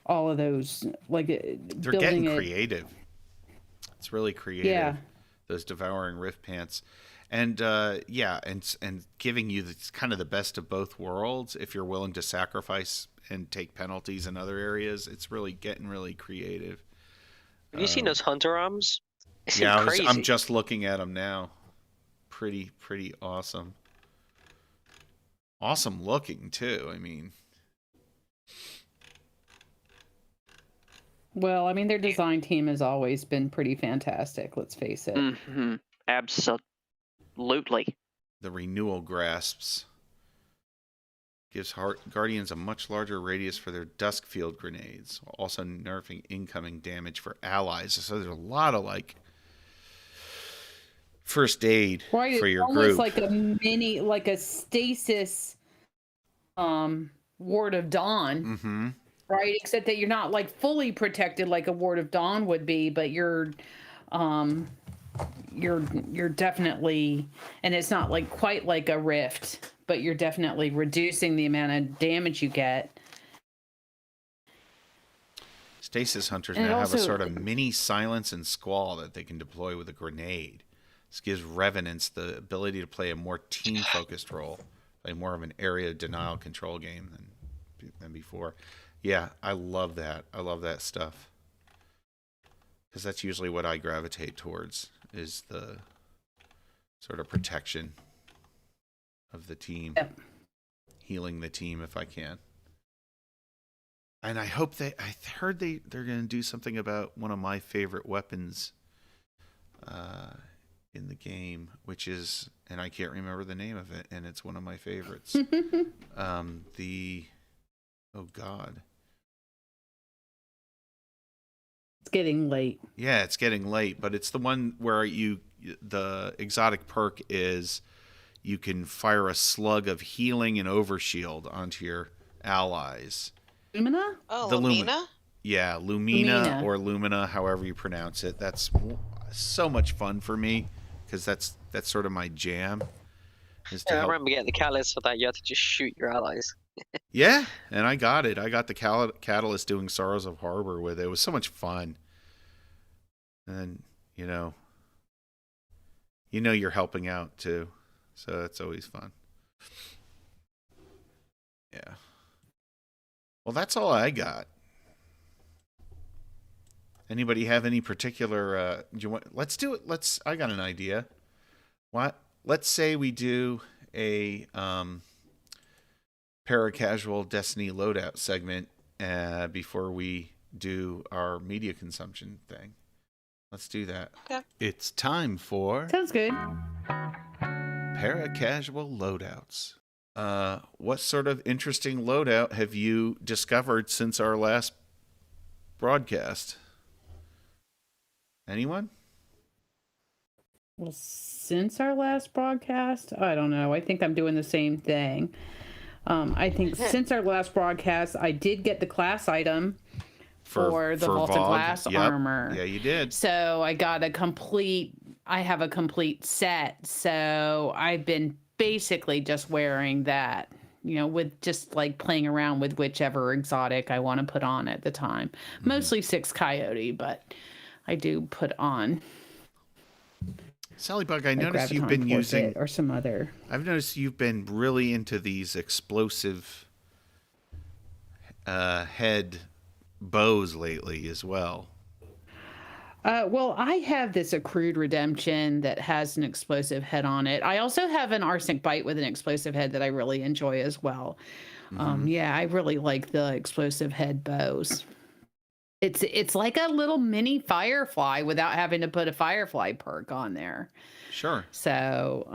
all of those, like they're getting creative. It's really creative. Yeah. Those devouring rift pants. And and giving you kind of the best of both worlds. If you're willing to sacrifice and take penalties in other areas, it's really getting really creative. Have you seen those hunter arms? It's crazy. I'm just looking at them now. Pretty awesome. Awesome looking too. I mean, well, I mean, their design team has always been pretty fantastic. Let's face it. Mm-hmm. Absolutely. The renewal grasps gives Guardians a much larger radius for their dusk field grenades, also nerfing incoming damage for allies. So there's a lot of like first aid for your group. Almost like like a stasis Ward of Dawn. Mm-hmm. Right, except that you're not like fully protected like a Ward of Dawn would be, but you're definitely, and it's not like quite like a rift, but you're definitely reducing the amount of damage you get. Stasis hunters now have a sort of mini silence and squall that they can deploy with a grenade. This gives revenants the ability to play a more team-focused role, play more of an area denial control game than before. Yeah, I love that. I love that stuff. Because that's usually what I gravitate towards, is the sort of protection of the team. Yep. Healing the team if I can. And I hope I heard they're going to do something about one of my favorite weapons in the game, which is, and I can't remember the name of it, and it's one of my favorites. Oh God. It's getting late. Yeah, it's getting late, but it's the one where the exotic perk is you can fire a slug of healing and overshield onto your allies. Lumina? Oh, The Lumina? Yeah, Lumina or Lumina, however you pronounce it. That's so much fun for me because that's sort of my jam. I remember getting the catalyst for that. You had to just shoot your allies. Yeah, and I got it. I got the catalyst doing Sorrows of Harbor with it. It was so much fun. And you're helping out too, so that's always fun. Yeah. Well, that's all I got. Anybody have any particular? Do you want? Let's do it. I got an idea. What? Let's say we do a Paracasual Destiny loadout segment before we do our media consumption thing. Let's do that. Okay. It's time for Sounds good. Paracasual loadouts. What sort of interesting loadout have you discovered since our last broadcast? Anyone? Well, since our last broadcast, I don't know. I think I'm doing the same thing. I think since our last broadcast, I did get the class item for the vaulted VOG. glass armor. Yeah, you did. So I got I have a complete set. So I've been basically just wearing that, with just like playing around with whichever exotic I want to put on at the time. Mostly 6 Coyote, but I do put on Sallybug, I a noticed you've Graviton been Porket using. or some other. I've noticed you've been really into these explosive head bows lately as well. Well, I have this accrued redemption that has an explosive head on it. I also have an arsenic bite with an explosive head that I really enjoy as well. Yeah, I really like the explosive head bows. It's like a little mini firefly without having to put a firefly perk on there. Sure. So,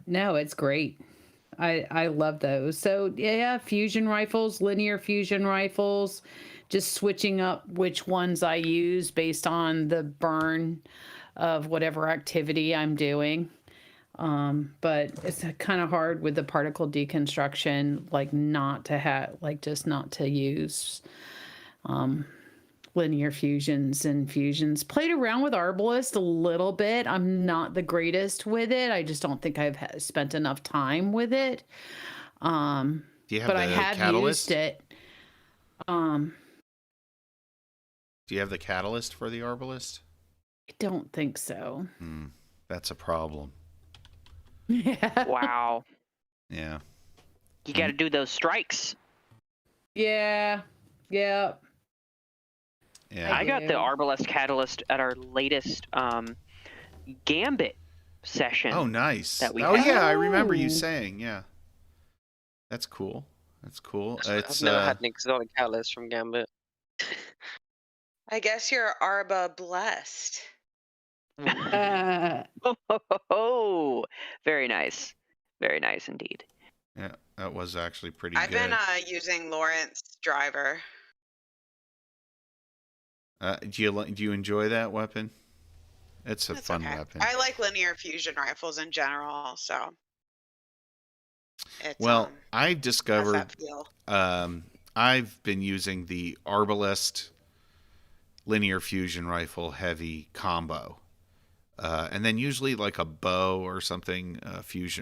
no, it's great. I love those. So yeah, fusion rifles, linear fusion rifles, just switching up which ones I use based on the burn of whatever activity I'm doing. But it's kind of hard with the particle deconstruction, like just not to use linear fusions and fusions. Played around with Arbalest a little bit. I'm not the greatest with it. I just don't think I've spent enough time with it. Do you have But the I have catalyst? used it. Do you have the catalyst for the Arbalest? I don't think so. That's a problem. Yeah. Wow. Yeah. You got to do those strikes. Yeah. Yeah. Yeah. I got the Arbalest catalyst at our latest Gambit session. Oh, nice. That we Oh, had. yeah. I remember you Oh. saying, yeah. That's cool. That's cool. I've never had an exotic catalyst from Gambit. I guess you're Arba blessed. Oh, very nice. Very nice indeed. Yeah, that was actually pretty I've good. been using Lawrence Driver. Do you enjoy that weapon? It's a That's fun okay. weapon. I like linear fusion rifles in general, so it's Well, has I've that discovered feel. I've been using the Arbalest linear fusion rifle heavy combo. And then usually like a bow or something,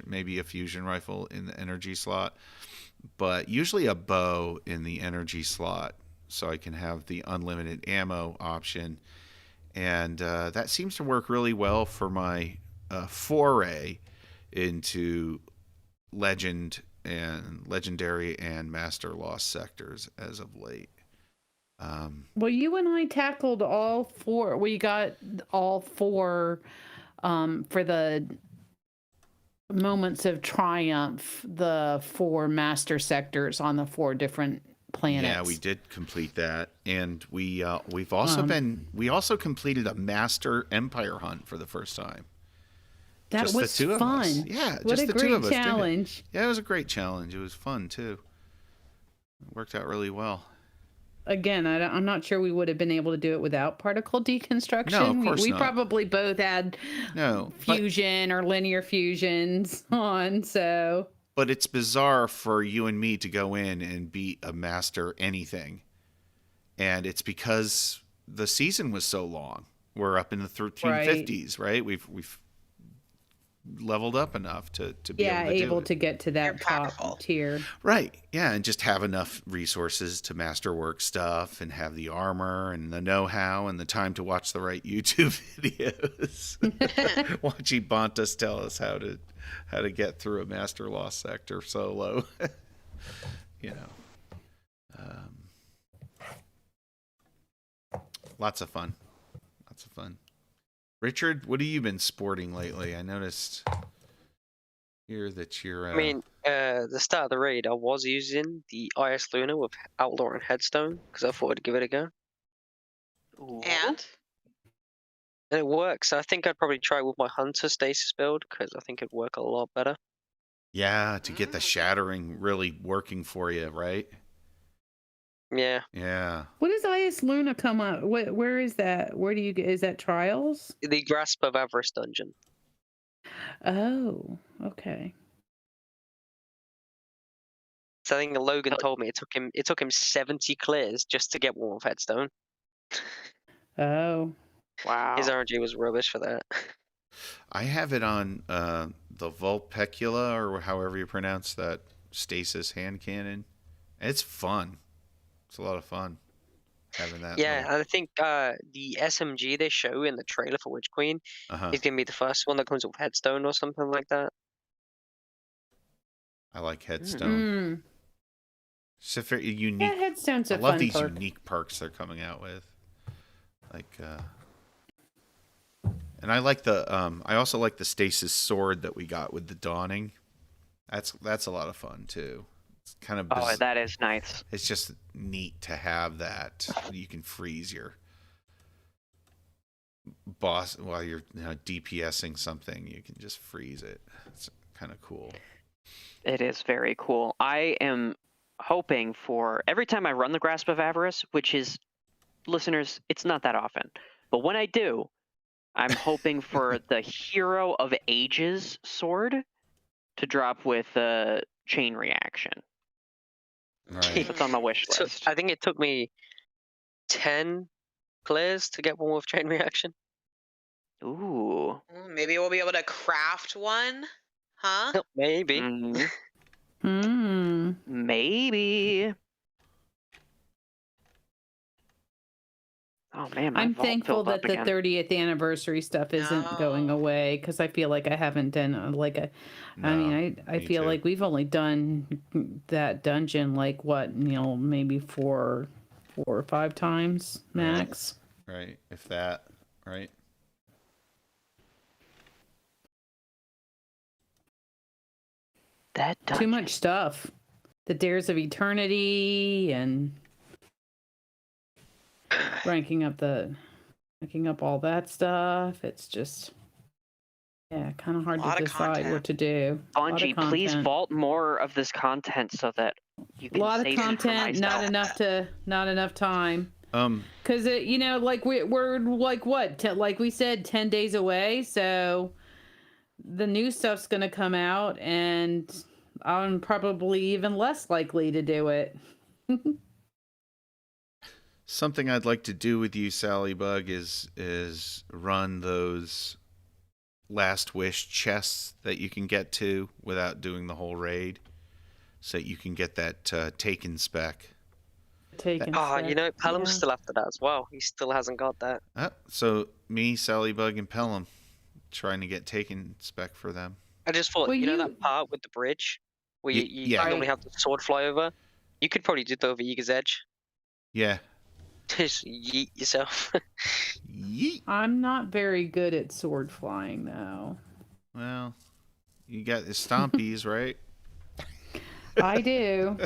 maybe a fusion rifle in the energy slot, but usually a bow in the energy slot so I can have the unlimited ammo option. And that seems to work really well for my foray into legendary and master lost sectors as of late. Well, you and I tackled all 4. We got all 4 for the moments of triumph, the 4 master sectors on the 4 different planets. Yeah, we did complete that, and we've also we also completed a master empire hunt for the first time. That just was the 2 fun. of us. Yeah, what just a the great 2 of us. challenge! Yeah, it was a great challenge. It was fun too. It worked out really well. Again, I'm not sure we would have been able to do it without particle deconstruction. No, of course we not. probably both had fusion or linear fusions on, so. But it's bizarre for you and me to go in and beat a master anything. And it's because the season was so long. We're up in the 1350s, right? We've leveled up enough to be able to get to that top tier. Right. Yeah, and just have enough resources to masterwork stuff and have the armor and the know-how and the time to watch the right YouTube videos. Watching Bontas tell us how to get through a master lost sector solo. Lots of fun. Richard, what have you been sporting lately? I noticed here that you're... the start of the raid, I was using the IS Luna with Outlaw and Headstone, because I thought I'd give it a go. And it works. I think I'd probably try with my Hunter stasis build, because I think it'd work a lot better. Yeah, to get the shattering really working for you, right? Yeah. Yeah. What does IS Luna come up? Where is that? Where do you get? Is that Trials? The Grasp of Avarice dungeon. Oh, okay. So I think Logan told me it took him 70 clears just to get one with headstone. Oh. Wow. His RNG was rubbish for that. I have it on the Vulpecula, or however you pronounce that stasis hand cannon. It's fun. It's a lot of fun having that. Yeah, I think the SMG they show in the trailer for Witch Queen is gonna be the first one that comes with headstone or something like that. I like headstone. It's a very unique. Yeah, headstone's a I love fun these perk. unique perks they're coming out with. Like, and I like the. I also like the stasis sword that we got with the dawning. That's a lot of fun too. It's kind of. Oh, that is nice. It's just neat to have that. You can freeze your boss while you're DPSing something. You can just freeze it. It's kind of cool. It is very cool. I am hoping for every time I run the Grasp of Avarice, which is, listeners, it's not that often, but when I do, I'm hoping for the Hero of Ages sword to drop with a chain reaction. Right. It's on the wish list. I think it took me 10 clears to get one with chain reaction. Ooh. Maybe we'll be able to craft one, huh? Maybe. Maybe. Oh man, my I'm vault thankful filled that up the again. 30th anniversary stuff isn't going away, because I feel like I haven't done I feel too. like we've only done that dungeon like maybe four or 5 times max. Right. If that. Right. That Too dungeon. much stuff. The Dares of Eternity and ranking up all that stuff. It's just kind of hard to decide what to do. Bungie, please vault more of this content so that you can a lot of save me for content, not enough time. Because we're like what, like we said, 10 days away. So the new stuff's gonna come out, and I'm probably even less likely to do it. Something I'd like to do with you, Sally Bug, is run those Last Wish chests that you can get to without doing the whole raid, so that you can get that Taken spec. Pelham's still after that as well. He still hasn't got that. So me, Sally Bug, and Pelham trying to get Taken spec for them. I just thought, that part with the bridge where you normally have the sword fly over? You could probably do that over Eagle's Edge. Yeah. Just yeet yourself. Yeet. I'm not very good at sword flying, though. Well, you got the stompies, right? I do.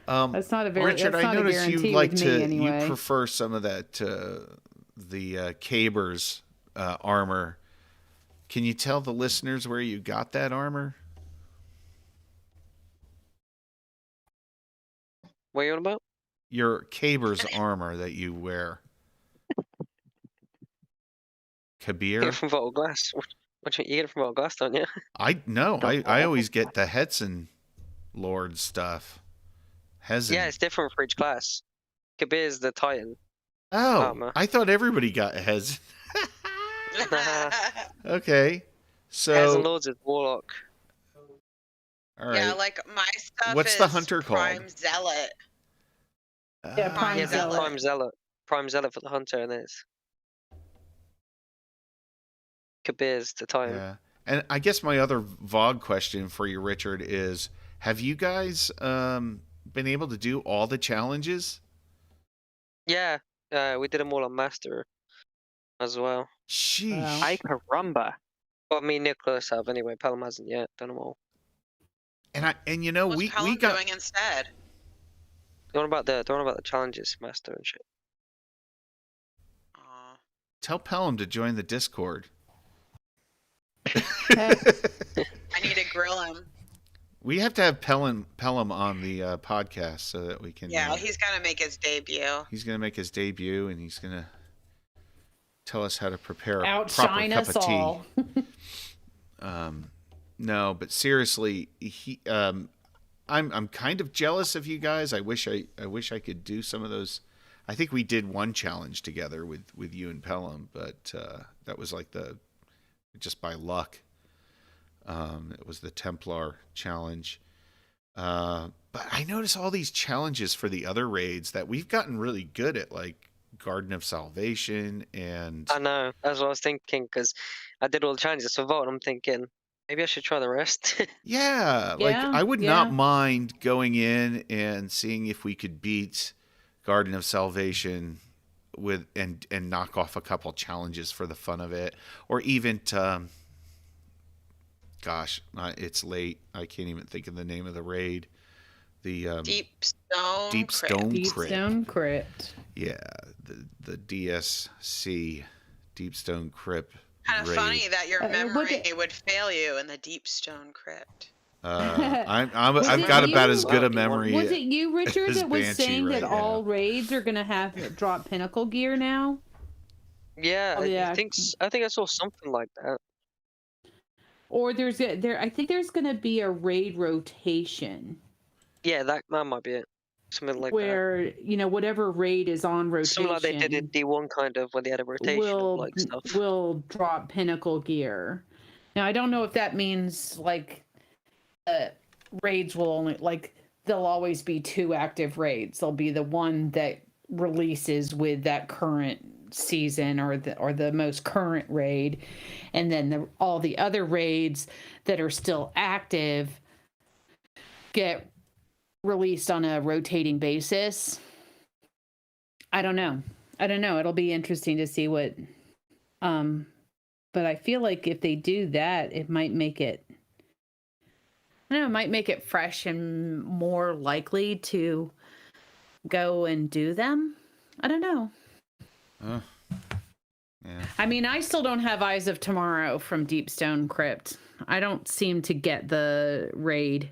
That's not a very. Richard, that's not I noticed you like to. Anyway. You prefer some of that the Caber's armor. Can you tell the listeners where you got that armor? What are you on about? Your Caber's armor that you wear. Kabir? You get it from Vault Glass. You get it from Vault Glass, don't you? I always get the Hetson Lord stuff. Yeah, it's different for each class. Kabir's the Titan. Oh, armor. I thought everybody got Hetson. Okay. So Hetson Lord's is Warlock. All right. Yeah, like my stuff What's is the hunter called? Prime Zealot. Yeah, Prime Yeah, Zealot. Prime Zealot. Prime Zealot for the hunter, and it's Kabir's the Titan. Yeah. And I guess my other VOG question for you, Richard, is have you guys been able to do all the challenges? Yeah, we did them all on Master as well. Sheesh. Wow. Ay caramba. Well, me and Nicholas have anyway. Pelham hasn't yet done them all. And you know, What's we Pelham got doing instead? The one about the challenges, Master and shit. tell Pelham to join the Discord. I need to grill him. We have to have Pelham on the podcast so that we can. Yeah, he's gonna make his debut. He's gonna make his debut, and he's gonna tell us how to prepare a Outshine proper cup us of tea. all. No, but seriously, I'm kind of jealous of you guys. I wish I could do some of those. I think we did one challenge together with you and Pelham, but that was like just by luck. It was the Templar challenge. But I notice all these challenges for the other raids that we've gotten really good at, like Garden of Salvation and. I know, that's what I was thinking, because I did all the challenges for Vault, and I'm thinking, maybe I should try the rest. Yeah, like Yeah, I would yeah. not mind going in and seeing if we could beat Garden of Salvation with and knock off a couple challenges for the fun of it, or even gosh, it's late. I can't even think of the name of the raid. The Deep Stone Deep Crypt. Stone Deep Crypt. Stone Crypt. Yeah, the DSC Deep Stone Crypt. Kind of raid. funny that your memory it- would fail you in the Deep Stone Crypt. I've it got about you? as good a memory. Was it you, Richard, as that was Banshee saying right that now. all raids are gonna have drop pinnacle gear now? Yeah, Oh, yeah. I think I saw something like that. Or I think there's gonna be a raid rotation Yeah, that might be it. Something like that. where whatever raid is on rotation. Something like they did in D1, kind of, when they had a rotation of like stuff. will drop pinnacle gear. Now I don't know if that means like raids will only there'll always be 2 active raids. There'll be the one that releases with that current season or the most current raid, and then all the other raids that are still active get released on a rotating basis. I don't know. It'll be interesting to see what but I feel like if they do that, it might make it fresh and more likely to go and do them. I don't know. Yeah. I mean, I still don't have Eyes of Tomorrow from Deep Stone Crypt. I don't seem to get the raid.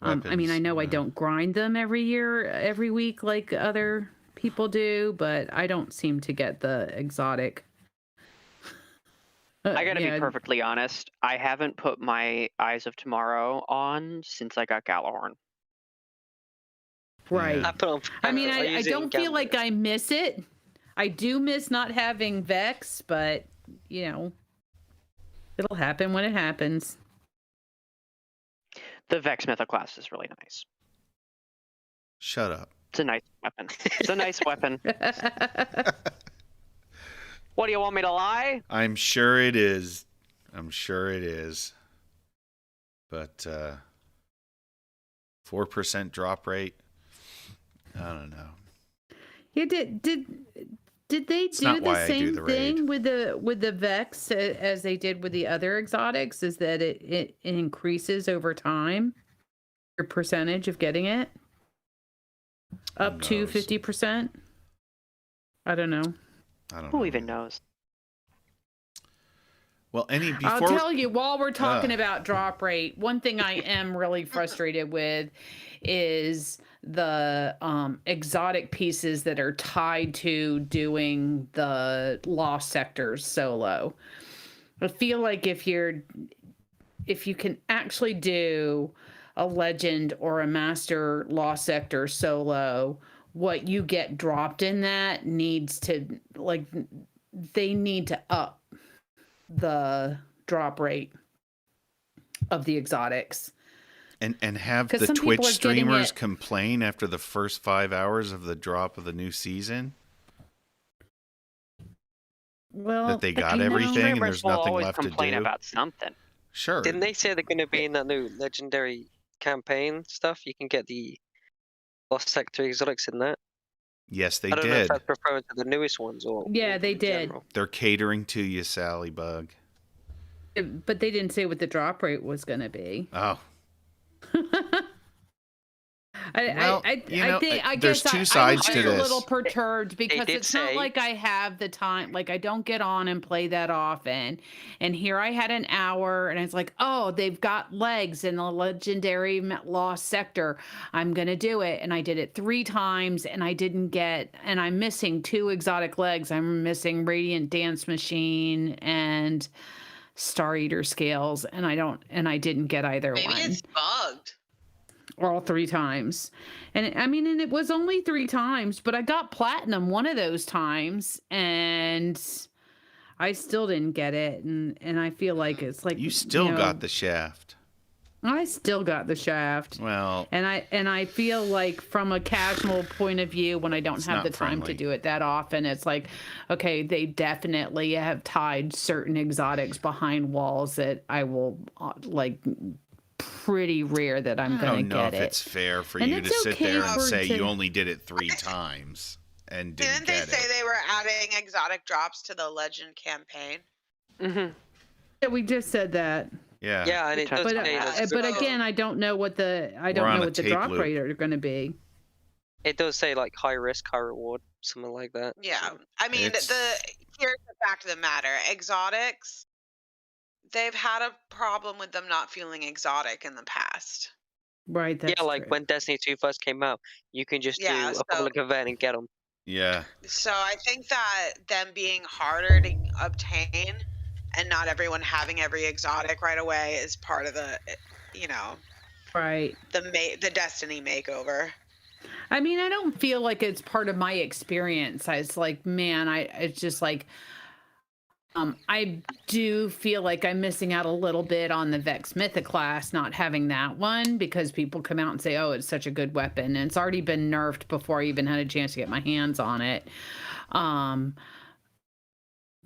I mean, I know I don't grind them every week like other people do, but I don't seem to get the exotic. I gotta be perfectly honest. I haven't put my Eyes of Tomorrow on since I got Galahorn. Right. Yeah. I put on. I mean, I use it in don't feel like Gambler. I miss it. I do miss not having Vex, but it'll happen when it happens. The Vex Mythoclast is really nice. Shut up. It's a nice weapon. It's a nice weapon. What do you want me to lie? I'm sure it is. But 4% drop rate. I don't know. Yeah, did they do not the why I do same the raid. thing with the Vex as they did with the other exotics? Is that it increases over time? Your percentage of getting it up to knows? 50%? I don't know. I don't know. Who even knows? Well, I'll tell you, while we're talking about drop rate, one thing I am really frustrated with is the exotic pieces that are tied to doing the lost sectors solo. I feel like if you can actually do a legend or a master lost sector solo, what you get dropped in that they need to up the drop rate of the exotics. And have 'Cause the some people Twitch are getting streamers it- complain after the first 5 hours of the drop of the new season Well, that they got you know- everything and Streamers there's will nothing always left to complain do. about something. Sure. Didn't they say they're going to be in that new legendary campaign stuff? You can get the Lost Sector exotics in that. Yes, they I don't know if did. that's referring to the newest ones or. Yeah, or they in did. general. They're catering to you, Sally Bug. But they didn't say what the drop rate was going to be. Oh. I there's guess two sides I'm to just a this. little perturbed because did it's not say- like I have the time. Like, I don't get on and play that often. And here I had an hour, and it's like, oh, they've got legs in the legendary lost sector. I'm gonna do it, and I did it 3 times, and I didn't get. And I'm missing 2 exotic legs. I'm missing Radiant Dance Machine and Star Eater Scales, and I didn't get either Maybe one. it's bugged. all 3 times. And I mean, and it was only 3 times, but I got platinum one of those times, and I still didn't get it. And I feel like it's like, You still got the shaft. I still got the shaft. Well, And I feel like from a casual point of view, when I don't have the time to friendly. do it that often, it's like, okay, they definitely have tied certain exotics behind walls that I will like. Pretty rare that I'm gonna get it. I don't know if it's fair for And you it's to sit okay there and for say to- you only did it 3 times and Didn't get they say it. they were adding exotic drops to the Legend campaign? Mm-hmm. Yeah, we just said that. Yeah. Yeah, and it does But say but again, I don't know what the drop loop. rate are going to be. it does say like high risk, high reward, something like that. Yeah, I mean, It's- here's the fact of the matter: exotics, they've had a problem with them not feeling exotic in the past. Right. That's Yeah, like true. when Destiny 2 first came out, you can just Yeah, do a so- public event and get them. Yeah. So I think that them being harder to obtain and not everyone having every exotic right away is part of the, Right. the Destiny makeover. I mean, I don't feel like it's part of my experience. It's like, man, it's just like, I do feel like I'm missing out a little bit on the Vex Mythoclast, not having that one, because people come out and say, oh, it's such a good weapon. And it's already been nerfed before I even had a chance to get my hands on it.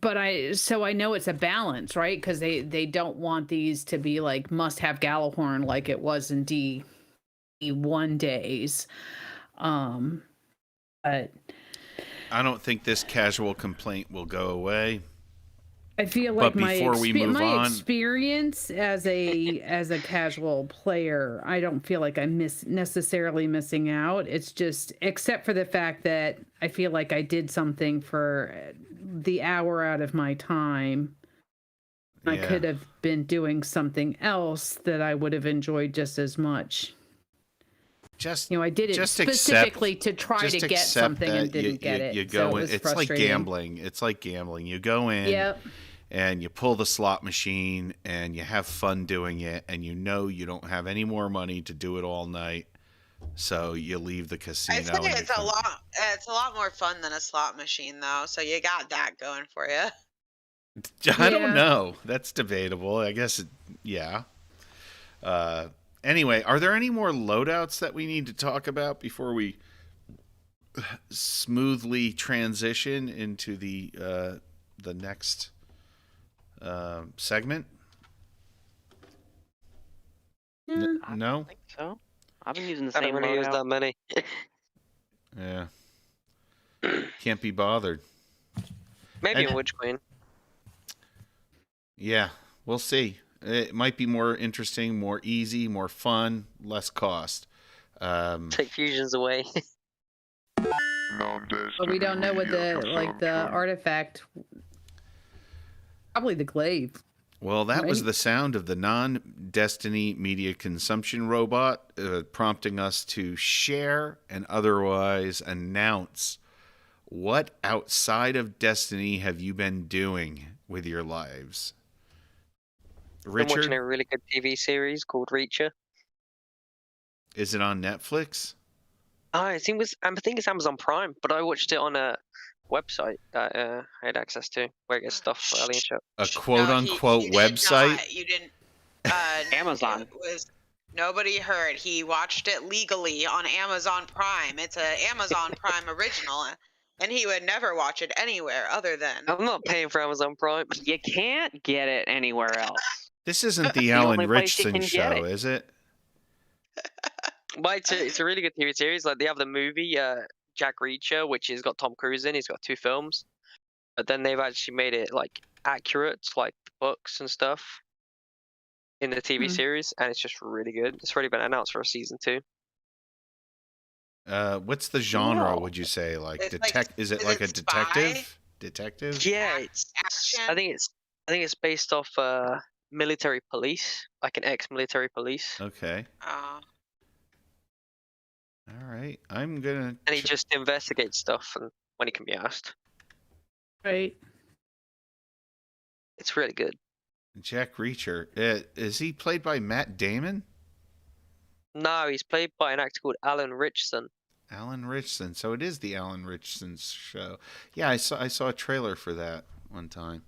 But I know it's a balance, right? Because they don't want these to be like must-have Gallahorn like it was in D1 days. But I don't think this casual complaint will go away. I feel like But before we move on, experience as a casual player, I don't feel like I'm necessarily missing out. It's just, except for the fact that I feel like I did something for the hour out of my time. I could have been doing something else that I would have enjoyed just as much. I did it specifically to try to get something and didn't get it. You go in. It's like frustrating. gambling. It's like gambling. You go in. Yep. And you pull the slot machine and you have fun doing it, and you know you don't have any more money to do it all night, so you leave the casino. I think it's a lot more fun than a slot machine, though. So you got that going for you. I don't know. That's debatable. I guess. Yeah. Anyway, are there any more loadouts that we need to talk about before we smoothly transition into the next segment? No. I don't think so. I've been using the I don't same really use loadout. that many. Yeah. Can't be bothered. Maybe And- a Witch Queen. Yeah, we'll see. It might be more interesting, more easy, more fun, less cost. Take fusions away. But we don't know what the artifact. Probably the glaive. Well, that was Right. the sound of the non-Destiny media consumption robot prompting us to share and otherwise announce what outside of Destiny have you been doing with your lives. I'm watching Richard, a really good TV series called Reacher. is it on Netflix? I think it's Amazon Prime, but I watched it on a website that I had access to, where it gets stuff for Alien Show. A No, quote-unquote he did website? not. You didn't. Amazon. Nobody heard. He watched it legally on Amazon Prime. It's an Amazon Prime original, and he would never watch it anywhere other than. I'm not paying for Amazon Prime. You can't get it anywhere else. This isn't the The Alan only place you Richson can get show, it. is it? But it's a really good TV series. Like, they have the movie Jack Reacher, which has got Tom Cruise in. He's got 2 films, but then they've actually made it like accurate to like the books and stuff in the TV series, and it's just really good. It's already been announced for a season 2. What's the genre? Wow. Would you say like It's Is it is like it a detective? spy? Detective? Yeah, Action. I think it's based off military police, like an ex-military police, Okay. Oh. All right. I'm gonna. and he just investigates stuff and when he can be asked. Right. It's really good. Jack Reacher. Is he played by Matt Damon? No, he's played by an actor called Alan Richardson. Alan Richardson. So it is the Alan Richardson show. Yeah, I saw a trailer for that one time.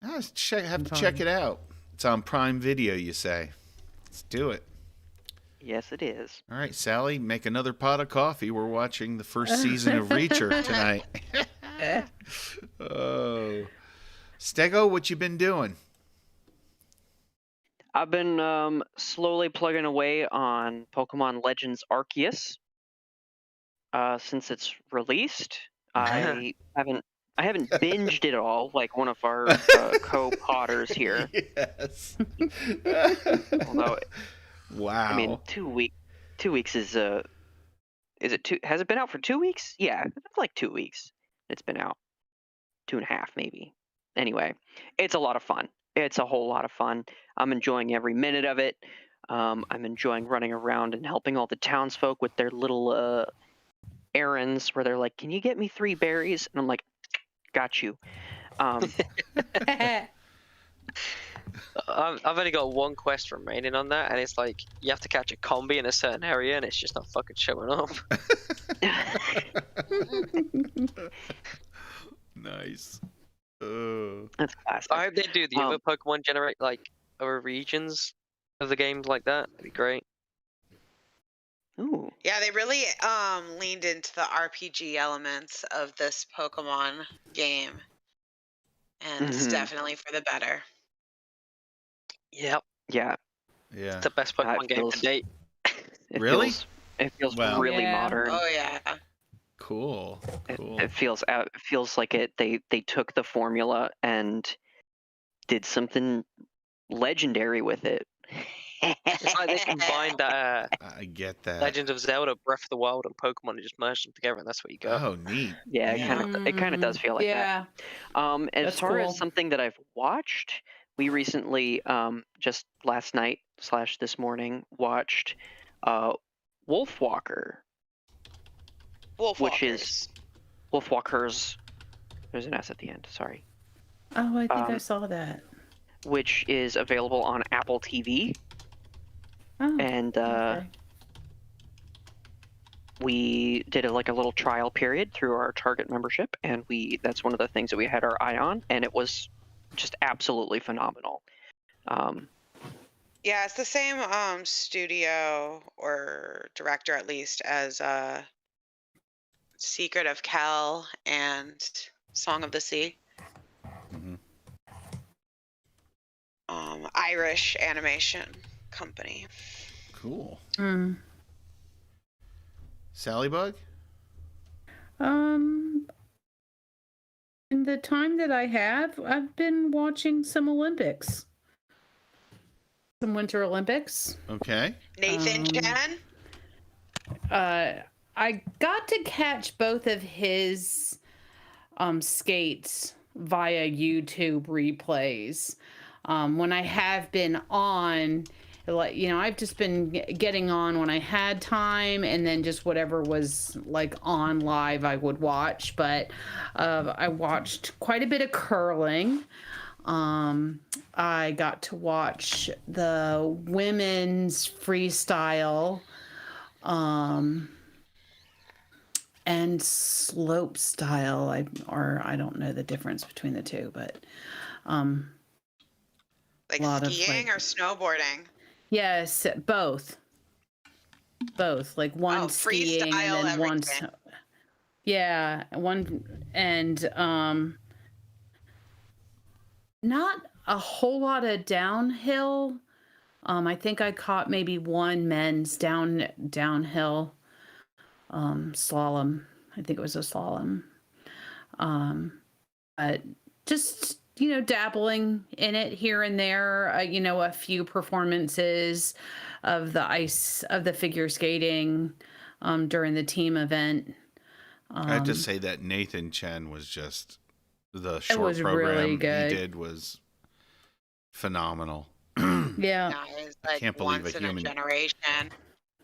I have to check it out. It's on Prime Video, you say. Let's do it. Yes, it is. All right, Sally, make another pot of coffee. We're watching the first season of Reacher tonight. Oh. Stego, what you been doing? I've been slowly plugging away on Pokemon Legends Arceus since it's released. I haven't binged it all like one of our co-potters here. Yes. Although, wow. I mean, 2 weeks is it two? Has it been out for 2 weeks? Yeah, it's like 2 weeks. It's been out 2.5 maybe. Anyway, it's a lot of fun. It's a whole lot of fun. I'm enjoying every minute of it. I'm enjoying running around and helping all the townsfolk with their little errands where they're like, "Can you get me 3 berries?" And I'm like, "Got you." I've only got one quest remaining on that, and it's like you have to catch a combi in a certain area, and it's just not fucking showing up. Nice. That's classic. I hope they do the other Pokemon generate like other regions of the games like that. That'd be great. Ooh. Yeah, they really leaned into the RPG elements of this Pokemon game. And it's definitely for the better. Yep. Yeah. Yeah. It's the best Pokemon game to date. Really? It feels Well, really modern. Oh yeah. Cool. It feels like they took the formula and did something legendary with it. It's like they combined that I get that. Legend of Zelda, Breath of the Wild, and Pokemon and just merged them together, and that's what you got. Oh, neat. Yeah, it kind of does feel like that. As That's far cool. as something that I've watched, we recently, just last night / this morning, watched Wolfwalker. Which is Wolfwalkers. There's an S at the end. Sorry. Oh, I think I saw that. Which is available on Apple TV. Oh, And okay. we did a little trial period through our Target membership, and that's one of the things that we had our eye on, and it was just absolutely phenomenal. Yeah, it's the same studio or director at least as Secret of Kel and Song of the Sea. Mm-hmm. Irish animation company. Cool. Mm. Sally Bug? In the time that I have, I've been watching some Olympics. Some Winter Olympics. Okay. Nathan Chen? I got to catch both of his skates via YouTube replays. When I have been on, I've just been getting on when I had time, and then just whatever was on live I would watch. But I watched quite a bit of curling. I got to watch the women's freestyle and slope style. I don't know the difference between the two, but skiing or snowboarding? Yes, both. One skiing and then one. Yeah, one and not a whole lot of downhill. I think I caught maybe one men's downhill slalom. I think it was a slalom. But just dabbling in it here and there. A few performances of the figure skating during the team event. I have to say that Nathan Chen was just the short was program really good. he did was phenomenal. Yeah. I can't believe once a in human generation.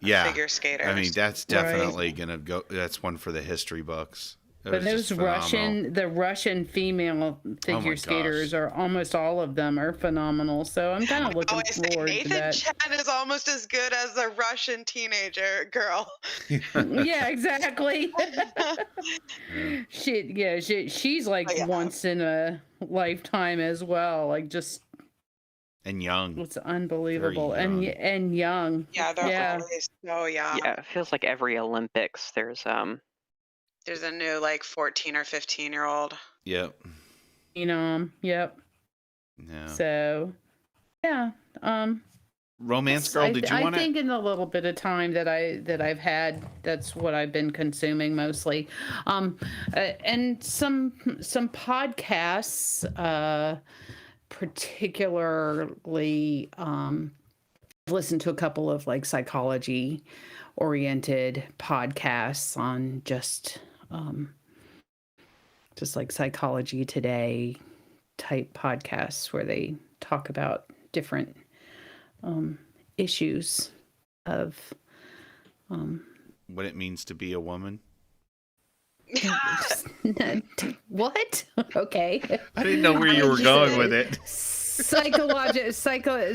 Yeah, Figure skaters. I mean that's definitely gonna go. That's one for the history books. It But was just phenomenal. the Russian female figure my skaters gosh. are almost all of them are phenomenal. So I'm kind of I looking always say forward to Nathan that. Chen is almost as good as a Russian teenager girl. Yeah, exactly. Yeah. She's like Oh, yeah. once in a lifetime as well. Like just And young. it's unbelievable Very young. and young. Yeah, they're Yeah. always so young. Yeah, it feels like every Olympics there's There's a new like 14 or 15-year-old. Yep. Yep. Yeah. So yeah. Romance Girl, did you I want to? think in the little bit of time that I've had, that's what I've been consuming mostly, and some podcasts, particularly. I've listened to a couple of like psychology oriented podcasts on just like Psychology Today type podcasts where they talk about different issues of What it means to be a woman? what? Okay. I didn't know where you were going with it.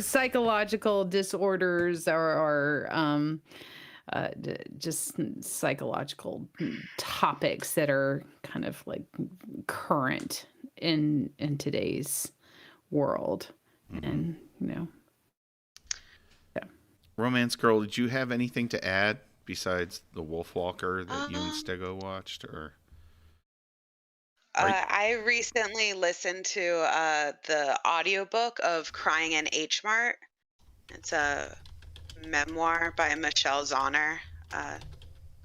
Psychological disorders or just psychological topics that are kind of like current in today's world. And Romance Girl, did you have anything to add besides the Wolfwalker that you and Stego watched, or? I recently listened to the audiobook of Crying in H Mart. It's a memoir by Michelle Zauner,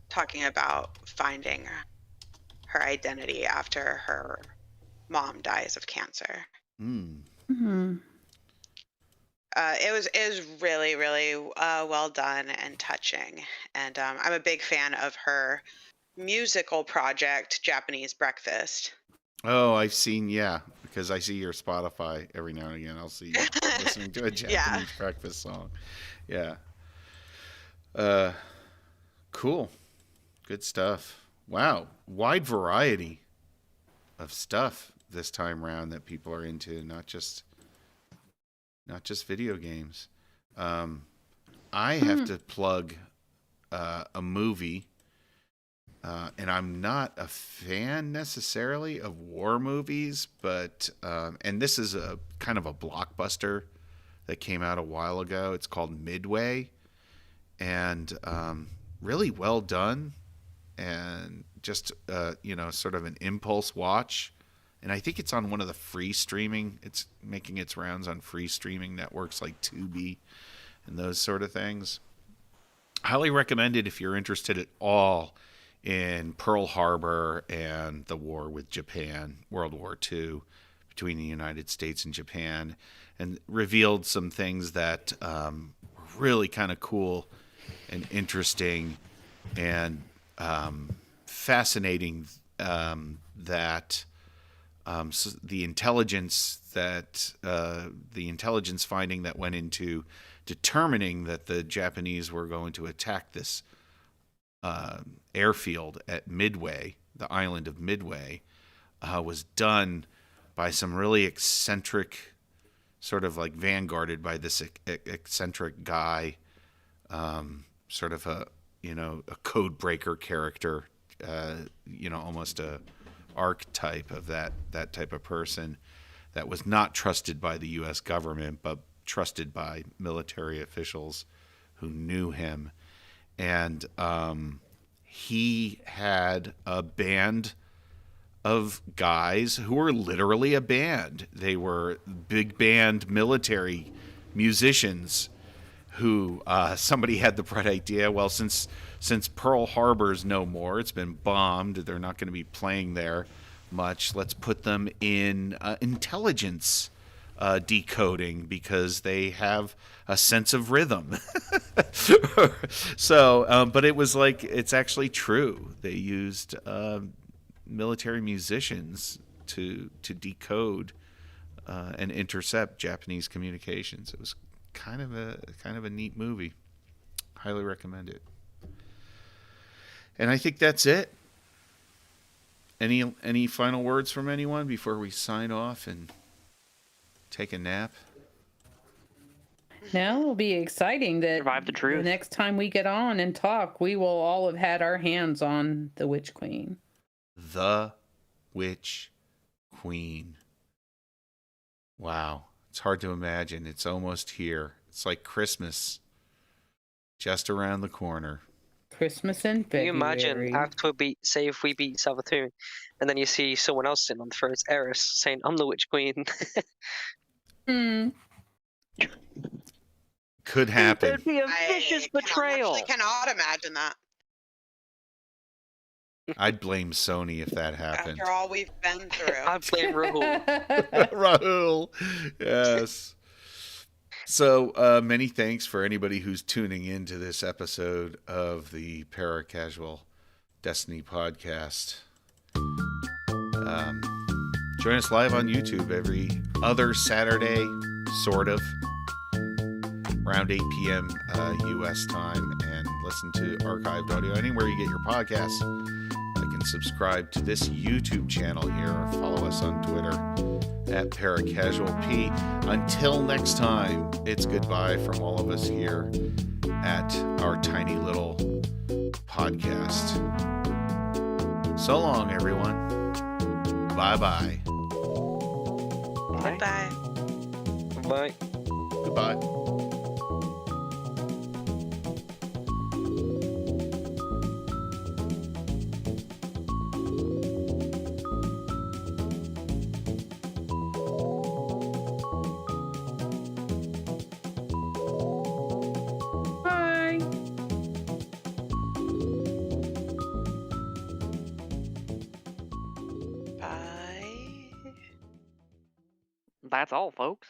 talking about finding her identity after her mom dies of cancer. Mm-hmm. It was really, really well done and touching. And I'm a big fan of her musical project, Japanese Breakfast. Oh, I've seen, because I see your Spotify every now and again. I'll see you listening to a Japanese breakfast song. Yeah. Cool. Good stuff. Wow. Wide variety of stuff this time around that people are into, not just video games. I have to plug a movie, and I'm not a fan necessarily of war movies, but and this is a kind of a blockbuster that came out a while ago. It's called Midway, and really well done, and just sort of an impulse watch. And I think it's on one of the free streaming. It's making its rounds on free streaming networks like Tubi and those sort of things. Highly recommend it if you're interested at all in Pearl Harbor and the war with Japan, World War II, between the United States and Japan, and revealed some things that were really kind of cool and interesting and fascinating. So the intelligence finding that went into determining that the Japanese were going to attack this airfield at Midway, the island of Midway, was done by some really eccentric, sort of like vanguarded by this eccentric guy, sort of a code breaker character, almost a archetype of that type of person that was not trusted by the U.S. government, but trusted by military officials who knew him. And he had a band of guys who were literally a band. They were big band military musicians who somebody had the bright idea, well, since Pearl Harbor's no more, it's been bombed, they're not going to be playing there much, let's put them in intelligence decoding because they have a sense of rhythm. So, but it was like, it's actually true. They used military musicians to decode and intercept Japanese communications. It was kind of a neat movie. Highly recommend it. And I think that's it. Any final words from anyone before we sign off and take a nap? Now it'll be exciting that Survive the truth. next time we get on and talk, we will all have had our hands on the Witch Queen. The Witch Queen. Wow. It's hard to imagine. It's almost here. It's like Christmas just around the corner. Christmas in Can you February. imagine after if we beat Savathun, and then you see someone else sitting on the throne, it's Eris, saying, I'm the Witch Queen. Could happen. There'd be a I vicious betrayal. actually cannot imagine that I'd blame Sony if that happened. after all we've been through. I blame Rahul. Rahul. Yes. So many thanks for anybody who's tuning into this episode of the Paracasual Destiny podcast. Join us live on YouTube every other Saturday, sort of, around 8 p.m. U.S. time, and listen to archived audio anywhere you get your podcasts. You can subscribe to this YouTube channel here or follow us on Twitter at ParacasualP. Until next time, it's goodbye from all of us here at our tiny little podcast. So long, everyone. Bye-bye. Goodbye. Bye. Goodbye. Bye. Bye. That's all, folks.